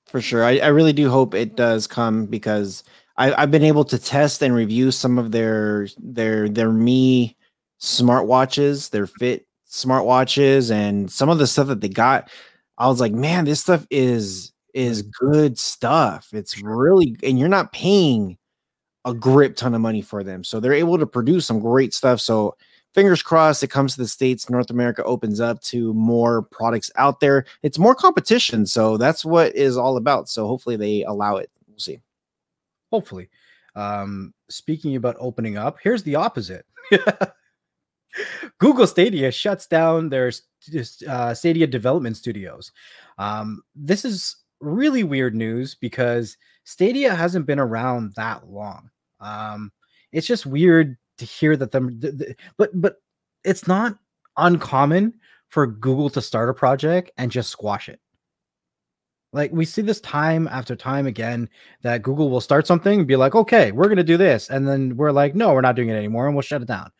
For sure. I really do hope it does come, because I've been able to test and review some of their Mi smartwatches, their Fit smartwatches, and some of the stuff that they got. I was like, man, this stuff is good stuff. It's really, and you're not paying a grip ton of money for them. So they're able to produce some great stuff. So fingers crossed it comes to the States, North America opens up to more products out there. It's more competition. So that's what is all about. So hopefully they allow it. We'll see. Hopefully. Speaking about opening up, here's the opposite. Google Stadia shuts down their Stadia development studios. This is really weird news because Stadia hasn't been around that long. It's just weird to hear that but it's not uncommon for Google to start a project and just squash it. Like we see this time after time again that Google will start something and be like, okay, we're going to do this. And then we're like, no, we're not doing it anymore. And we'll shut it down.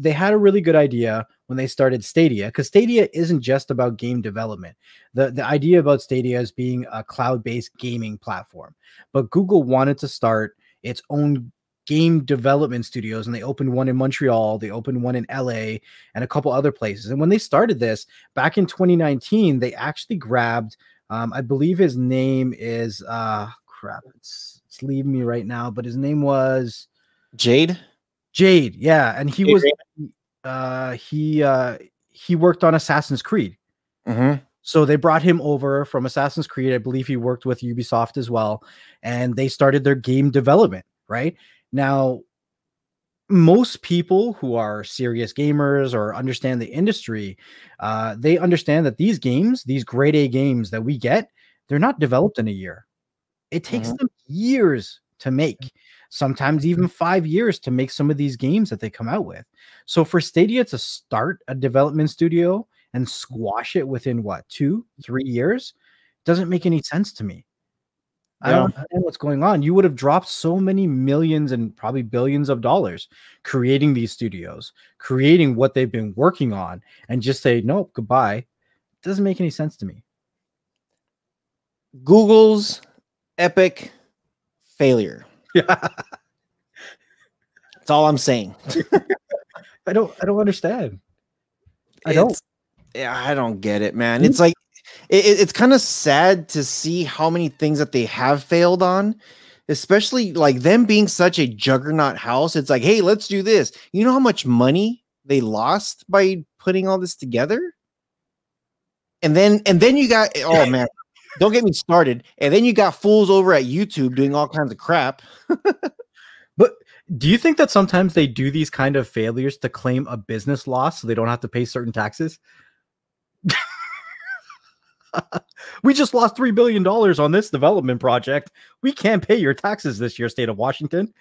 They had a really good idea when they started Stadia, because Stadia isn't just about game development. The idea about Stadia is being a cloud-based gaming platform. But Google wanted to start its own game development studios, and they opened one in Montreal, they opened one in LA, and a couple other places. And when they started this back in 2019, they actually grabbed I believe his name is crap. It's leaving me right now, but his name was Jade. Jade. Yeah, and he Jade was Raymond. he worked on Assassin's Creed. Mm-hmm. So they brought him over from Assassin's Creed. I believe he worked with Ubisoft as well, and they started their game development. Right now, most people who are serious gamers or understand the industry, they understand that these games, these grade A games that we get, they're not developed in a year. It takes Mm-hmm. them years to make, sometimes even 5 years to make some of these games that they come out with. So for Stadia to start a development studio and squash it within what, 2-3 years doesn't make any sense to me. I Yeah. don't know what's going on. You would have dropped so many millions and probably billions of dollars creating these studios, creating what they've been working on, and just say, nope, goodbye. It doesn't make any sense to me. Google's epic failure. Yeah. That's all I'm saying. I don't understand. I don't. Yeah, I don't get it, man. It's like it's kind of sad to see how many things that they have failed on, especially like them being such a juggernaut house. It's like, hey, let's do this. You know how much money they lost by putting all this together? And then you got, oh man, don't get me started. And then you got fools over at YouTube doing all kinds of crap. But do you think that sometimes they do these kind of failures to claim a business loss so they don't have to pay certain taxes? We just lost $3 billion on this development project. We can't pay your taxes this year, state of Washington.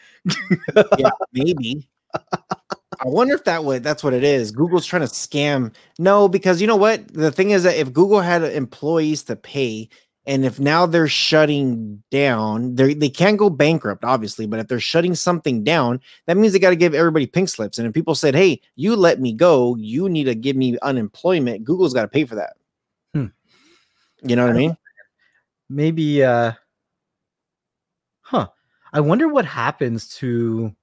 Yeah, maybe. I wonder if that's what it is. Google's trying to scam. No, because you know what? The thing is that if Google had employees to pay, and if now they're shutting down, they can't go bankrupt, obviously. But if they're shutting something down, that means they got to give everybody pink slips. And if people said, "Hey, you let me go, you need to give me unemployment," Google's got to pay for that. You know what I mean? Maybe, I wonder what happens to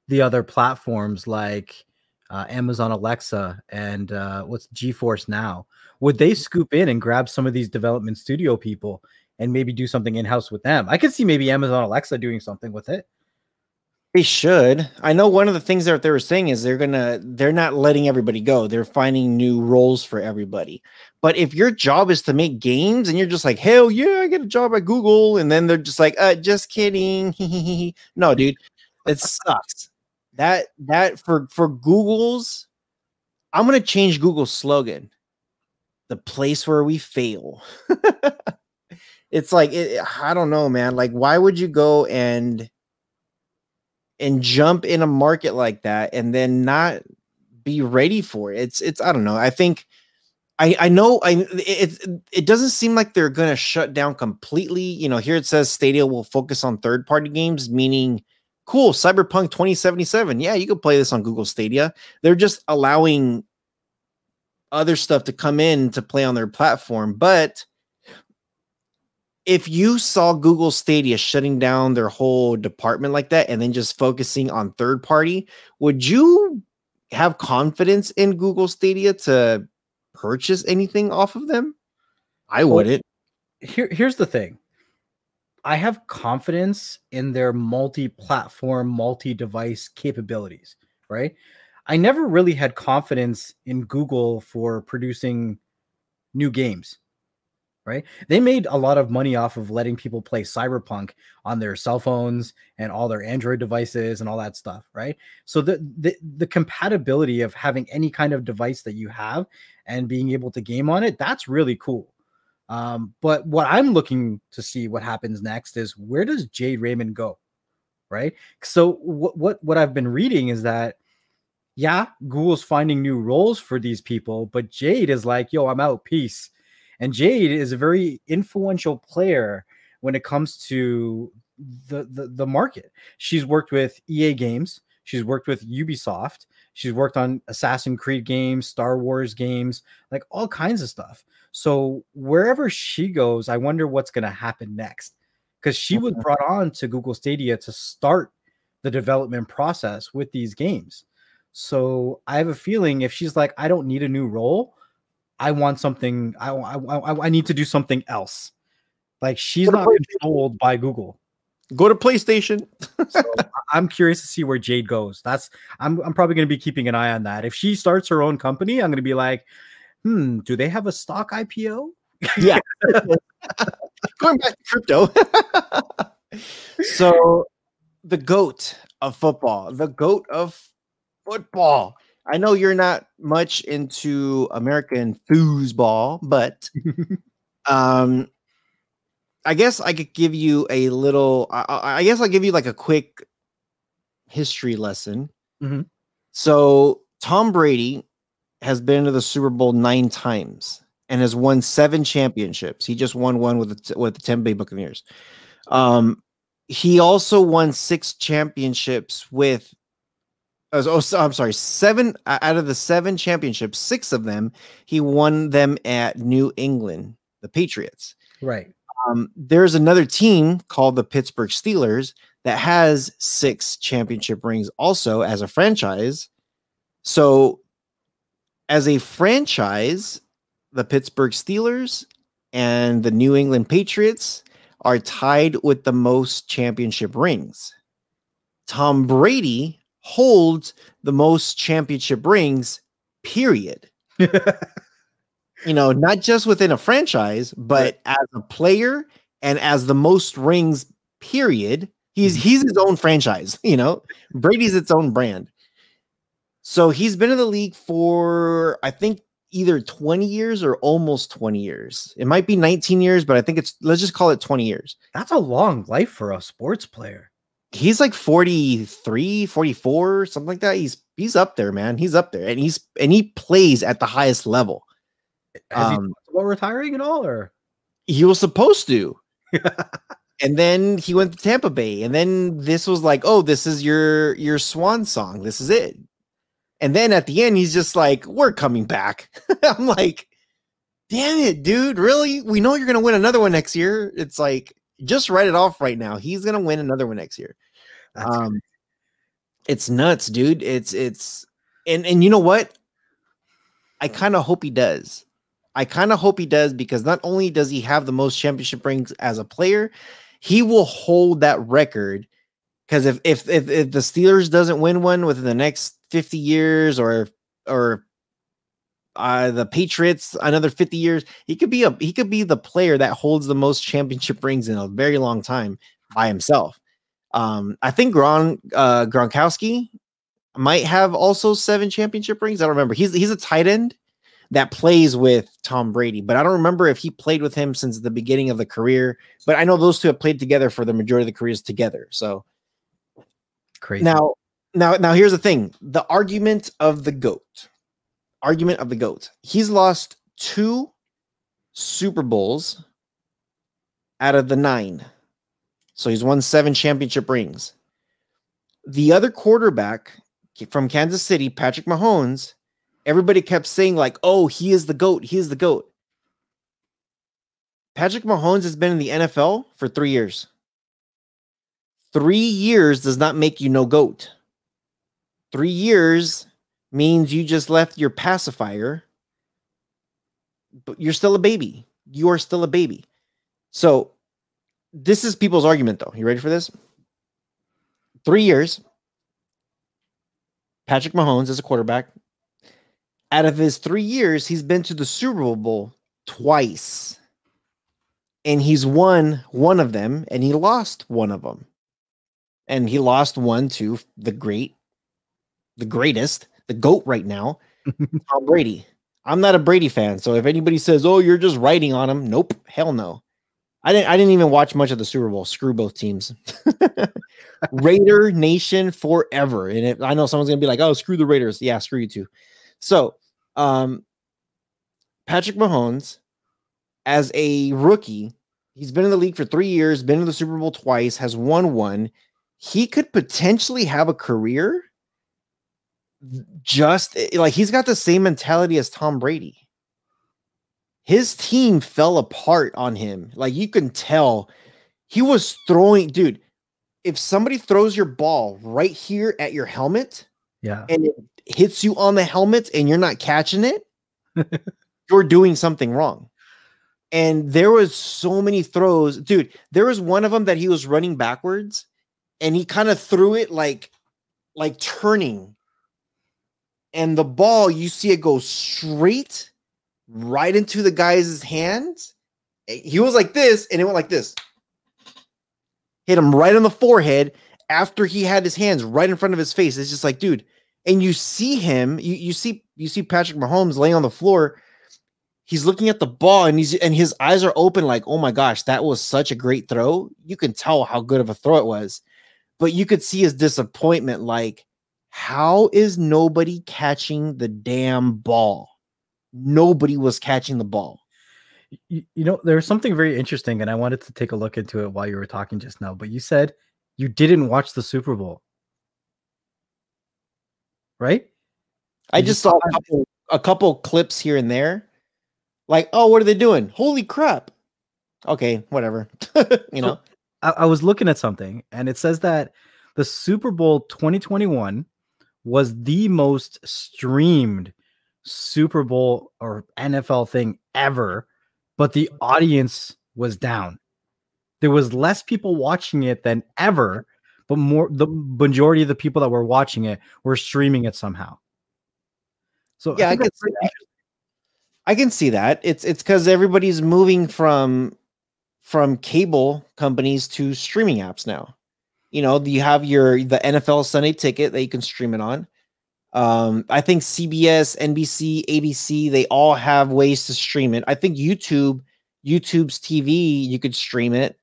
the other platforms like Amazon Alexa and what's GeForce Now. Would they scoop in and grab some of these development studio people and maybe do something in-house with them? I could see maybe Amazon Alexa doing something with it. They should. I know one of the things that they were saying is they're not letting everybody go. They're finding new roles for everybody. But if your job is to make games and you're just like, hell yeah, I get a job at Google, and then they're just like, just kidding. No, dude, it sucks. That for Google's, I'm gonna change Google's slogan. The place where we fail. It's like I don't know, man. Like, why would you go and jump in a market like that and then not be ready for it? It's I don't know. I think I know it doesn't seem like they're gonna shut down completely. You know, here it says Stadia will focus on third-party games, meaning cool, Cyberpunk 2077. Yeah, you can play this on Google Stadia. They're just allowing other stuff to come in to play on their platform. But if you saw Google Stadia shutting down their whole department like that and then just focusing on third party, would you have confidence in Google Stadia to purchase anything off of them? I wouldn't. Here's the thing. I have confidence in their multi-platform, multi-device capabilities, right? I never really had confidence in Google for producing new games. Right? They made a lot of money off of letting people play Cyberpunk on their cell phones and all their Android devices and all that stuff, right? So the compatibility of having any kind of device that you have and being able to game on it, that's really cool. But what I'm looking to see what happens next is, where does Jade Raymond go? Right? So what I've been reading is that, yeah, Google's finding new roles for these people, but Jade is like, yo, I'm out, peace. And Jade is a very influential player when it comes to the market. She's worked with EA Games. She's worked with Ubisoft. She's worked on Assassin's Creed games, Star Wars games, like all kinds of stuff. So wherever she goes, I wonder what's going to happen next. Because she was brought on to Google Stadia to start the development process with these games. So I have a feeling if she's like, I don't need a new role, I want something. I need to do something else. Like she's not controlled by Google. Go to PlayStation. So I'm curious to see where Jade goes. I'm probably going to be keeping an eye on that. If she starts her own company, I'm going to be like, do they have a stock IPO? Yeah. Going back to crypto. So the GOAT of football, I know you're not much into American foosball, but I guess I could give you a little, I guess I'll give you like a quick history lesson. Mm-hmm. So Tom Brady has been to the Super Bowl 9 times and has won 7 championships. He just won one with the Tampa Bay Buccaneers. He also won 6 championships with, I'm sorry, 7 out of the 7 championships, 6 of them, he won them at New England, the Patriots. Right. There's another team called the Pittsburgh Steelers that has 6 championship rings also as a franchise. So as a franchise, the Pittsburgh Steelers and the New England Patriots are tied with the most championship rings. Tom Brady holds the most championship rings, period. Not just within a franchise, but as a player and as the most rings, period. He's his own franchise, Brady's its own brand. So he's been in the league for, I think, either 20 years or almost 20 years. It might be 19 years, but I think let's just call it 20 years. That's a long life for a sports player. He's like 43, 44, something like that. He's up there, man. He's up there. And he plays at the highest level. Has he talked about retiring at all, or he was supposed to? And then he went to Tampa Bay, and then this was like, oh, this is your swan song. This is it. And then at the end, he's just like, we're coming back. I'm like, damn it, dude. Really? We know you're going to win another one next year. It's like, just write it off right now. He's going to win another one next year. It's nuts, dude. And you know what? I kind of hope he does. Because not only does he have the most championship rings as a player, he will hold that record. Because if the Steelers doesn't win one within the next 50 years, or the Patriots another 50 years, he could be the player that holds the most championship rings in a very long time by himself. I think Gronkowski might have also 7 championship rings. I don't remember. He's a tight end that plays with Tom Brady, but I don't remember if he played with him since the beginning of the career. But I know those two have played together for the majority of the careers together. So crazy. Now here's the thing: the argument of the GOAT. He's lost 2 Super Bowls out of the 9, so he's won 7 championship rings. The other quarterback from Kansas City, Patrick Mahomes, everybody kept saying like, oh, he is the GOAT. He is the GOAT. Patrick Mahomes has been in the NFL for 3 years. 3 years does not make you no GOAT. 3 years means you just left your pacifier, but you're still a baby. You are still a baby. So this is people's argument, though. You ready for this? 3 years. Patrick Mahomes is a quarterback. Out of his 3 years, he's been to the Super Bowl twice. And he's won one of them, and he lost one of them. And he lost one to the greatest, the GOAT right now, Tom Brady. I'm not a Brady fan, so if anybody says, oh, you're just writing on him, nope, hell no. I didn't even watch much of the Super Bowl. Screw both teams. Raider Nation forever. And I know someone's going to be like, oh, screw the Raiders. Yeah, screw you too. So, Patrick Mahomes as a rookie, he's been in the league for 3 years, been in the Super Bowl twice, has won one. He could potentially have a career just like he's got the same mentality as Tom Brady. His team fell apart on him. Like you can tell he was throwing, dude. If somebody throws your ball right here at your helmet, Yeah. and it hits you on the helmet and you're not catching it, you're doing something wrong. And there was so many throws, dude. There was one of them that he was running backwards and he kind of threw it like turning. And the ball, you see it go straight right into the guy's hands. He was like this, and it went like this. Hit him right on the forehead after he had his hands right in front of his face. It's just like, dude. And you see him, you see Patrick Mahomes laying on the floor. He's looking at the ball and his eyes are open, like, oh my gosh, that was such a great throw. You can tell how good of a throw it was. But you could see his disappointment, like, how is nobody catching the damn ball? Nobody was catching the ball. You know, there's something very interesting, and I wanted to take a look into it while you were talking just now, but you said you didn't watch the Super Bowl, right? I just saw a couple clips here and there. Like, oh, what are they doing? Holy crap. Okay, whatever. You know, I was looking at something, and it says that the Super Bowl 2021 was the most streamed Super Bowl or NFL thing ever, but the audience was down. There was less people watching it than ever, but the majority of the people that were watching it were streaming it somehow. So yeah, I can see that. It's because everybody's moving from cable companies to streaming apps now. You know, you have the NFL Sunday Ticket that you can stream it on. I think CBS, NBC, ABC, they all have ways to stream it. I think YouTube's TV, you could stream it.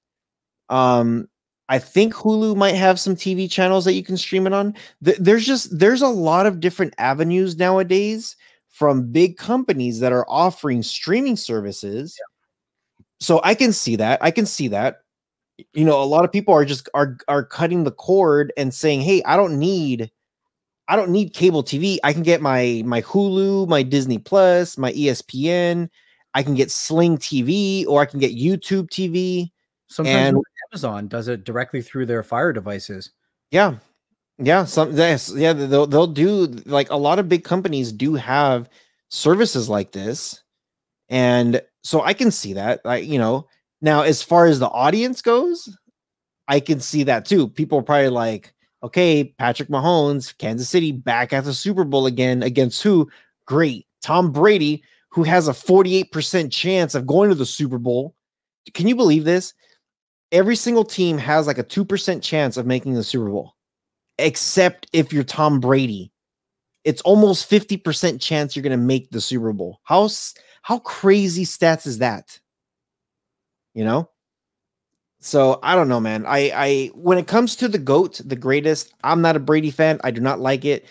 I think Hulu might have some TV channels that you can stream it on. There's a lot of different avenues nowadays from big companies that are offering streaming services. Yeah. So I can see that. You know, a lot of people are cutting the cord and saying, "Hey, I don't need cable TV. I can get my Hulu, my Disney Plus, my ESPN. I can get Sling TV, or I can get YouTube TV." Sometimes Amazon does it directly through their Fire devices. Yeah. They'll do, like, a lot of big companies do have services like this. And so I can see that. You know, now as far as the audience goes, I can see that too. People are probably like, okay, Patrick Mahomes, Kansas City, back at the Super Bowl again, against who? Great. Tom Brady, who has a 48% chance of going to the Super Bowl. Can you believe this? Every single team has like a 2% chance of making the Super Bowl, except if you're Tom Brady. It's almost 50% chance you're going to make the Super Bowl. How crazy stats is that? You know? So I don't know, man. I when it comes to the GOAT, the greatest, I'm not a Brady fan. I do not like it.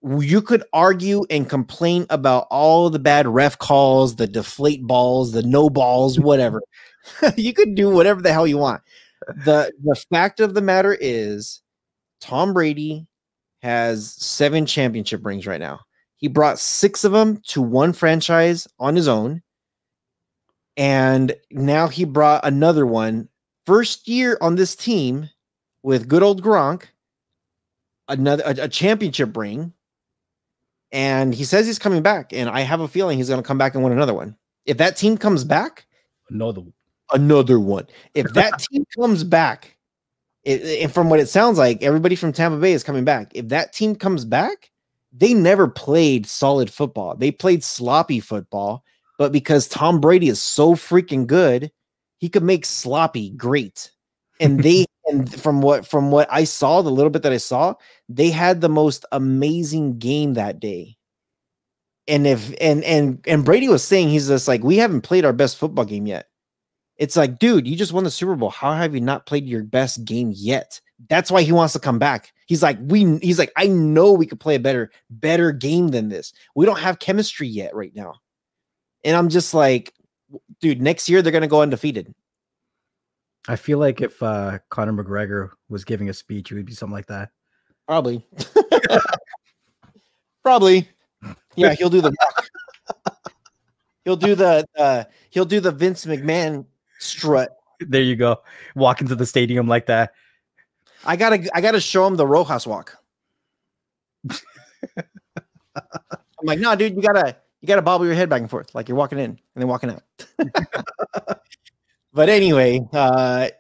You could argue and complain about all the bad ref calls, the deflate balls, the no balls, whatever. You could do whatever the hell you want. The fact of the matter is, Tom Brady has 7 championship rings right now. He brought 6 of them to one franchise on his own. And now he brought another one. First year on this team with good old Gronk, a championship ring. And he says he's coming back. And I have a feeling he's going to come back and win another one. If that team comes back, another one. If that team comes back, and from what it sounds like, everybody from Tampa Bay is coming back. If that team comes back, they never played solid football. They played sloppy football. But because Tom Brady is so freaking good, he could make sloppy great. And from what I saw, the little bit that I saw, they had the most amazing game that day. And Brady was saying, he's just like, we haven't played our best football game yet. It's like, dude, you just won the Super Bowl. How have you not played your best game yet? That's why he wants to come back. He's like, I know we could play a better game than this. We don't have chemistry yet right now. And I'm just like, dude, next year they're gonna go undefeated. I feel like if Conor McGregor was giving a speech, it would be something like that. Probably. Probably. Yeah, he'll do the he'll do the Vince McMahon strut. There you go. Walk into the stadium like that. I gotta show him the Rojas walk. I'm like, no, dude, you gotta bobble your head back and forth like you're walking in and then walking out. But anyway, I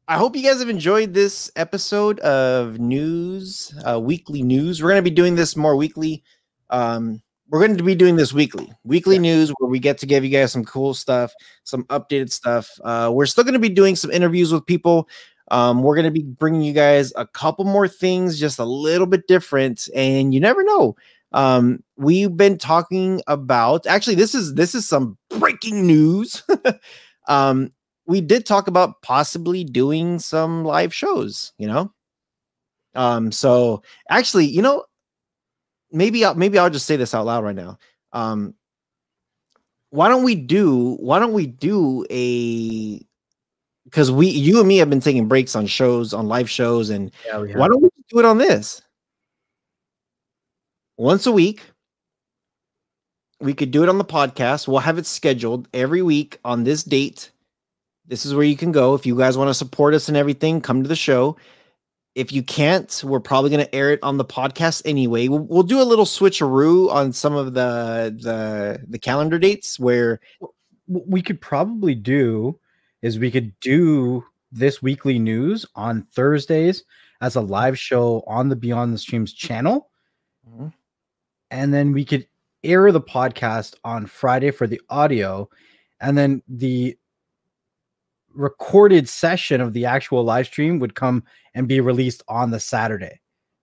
hope you guys have enjoyed this episode of news, weekly news. We're gonna be doing this more weekly. We're going to be doing this weekly news where we get to give you guys some cool stuff, some updated stuff. We're still going to be doing some interviews with people. We're going to be bringing you guys a couple more things, just a little bit different, and you never know. We've been talking about, actually, this is some breaking news. We did talk about possibly doing some live shows, you know? So actually, you know, maybe I'll just say this out loud right now. Why don't we do a, because you and me have been taking breaks on shows, on live shows, and why don't we do it on this? Once a week. We could do it on the podcast. We'll have it scheduled every week on this date. This is where you can go. If you guys want to support us and everything, come to the show. If you can't, we're probably going to air it on the podcast anyway. We'll do a little switcheroo on some of the calendar dates where we could probably do is we could do this weekly news on Thursdays as a live show on the Beyond the Streams channel. Mm-hmm. And then we could air the podcast on Friday for the audio, and then the recorded session of the actual live stream would come and be released on the Saturday.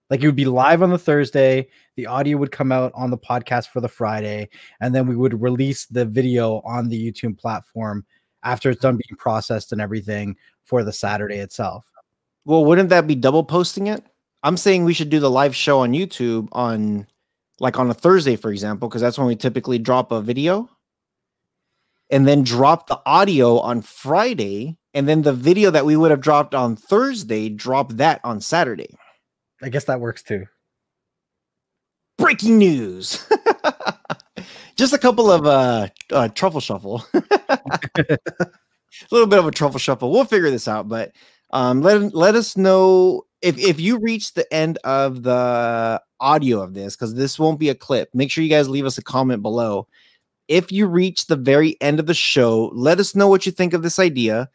Like, it would be live on the Thursday, the audio would come out on the podcast for the Friday, and then we would release the video on the YouTube platform after it's done being processed and everything for the Saturday itself. Well, wouldn't that be double posting it? I'm saying we should do the live show on YouTube on a Thursday, for example, because that's when we typically drop a video, and then drop the audio on Friday, and then the video that we would have dropped on Thursday, drop that on Saturday. I guess that works too. Breaking news. Just a couple of truffle shuffle. A little bit of a truffle shuffle. We'll figure this out, but let us know if you reach the end of the audio of this, because this won't be a clip. Make sure you guys leave us a comment below. If you reach the very end of the show, let us know what you think of this idea.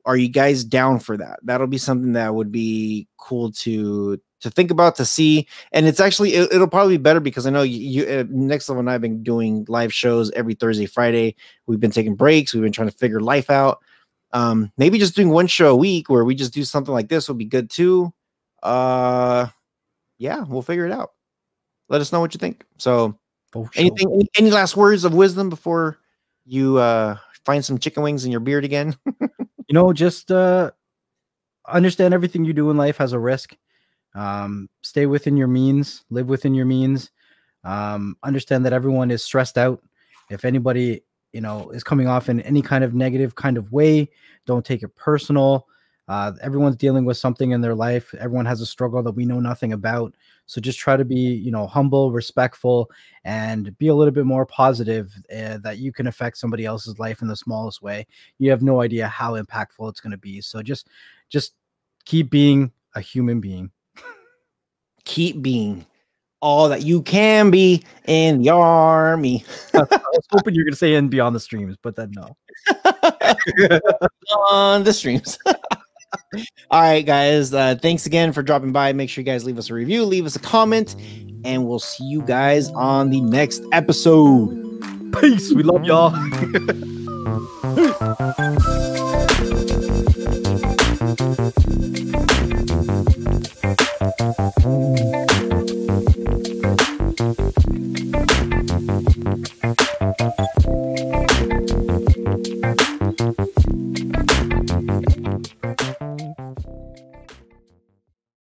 Are you guys down for that? That'll be something that would be cool to think about, to see. And it's actually, it'll probably be better because I know you Next Level and I have been doing live shows every Thursday, Friday. We've been taking breaks. We've been trying to figure life out. Maybe just doing one show a week where we just do something like this would be good too. Yeah, we'll figure it out. Let us know what you think. So any last words of wisdom before you find some chicken wings in your beard again? You know, just understand everything you do in life has a risk. Stay within your means, live within your means. Understand that everyone is stressed out. If anybody, you know, is coming off in any kind of negative kind of way, don't take it personal. Everyone's dealing with something in their life. Everyone has a struggle that we know nothing about. So just try to be, you know, humble, respectful, and be a little bit more positive, that you can affect somebody else's life in the smallest way. You have no idea how impactful it's going to be. So just keep being a human being. Keep being all that you can be in the army. I was hoping you were going to say in Beyond the Streams, but then no. On the streams. All right, guys. Thanks again for dropping by. Make sure you guys leave us a review, leave us a comment, and we'll see you guys on the next episode. Peace. We love y'all.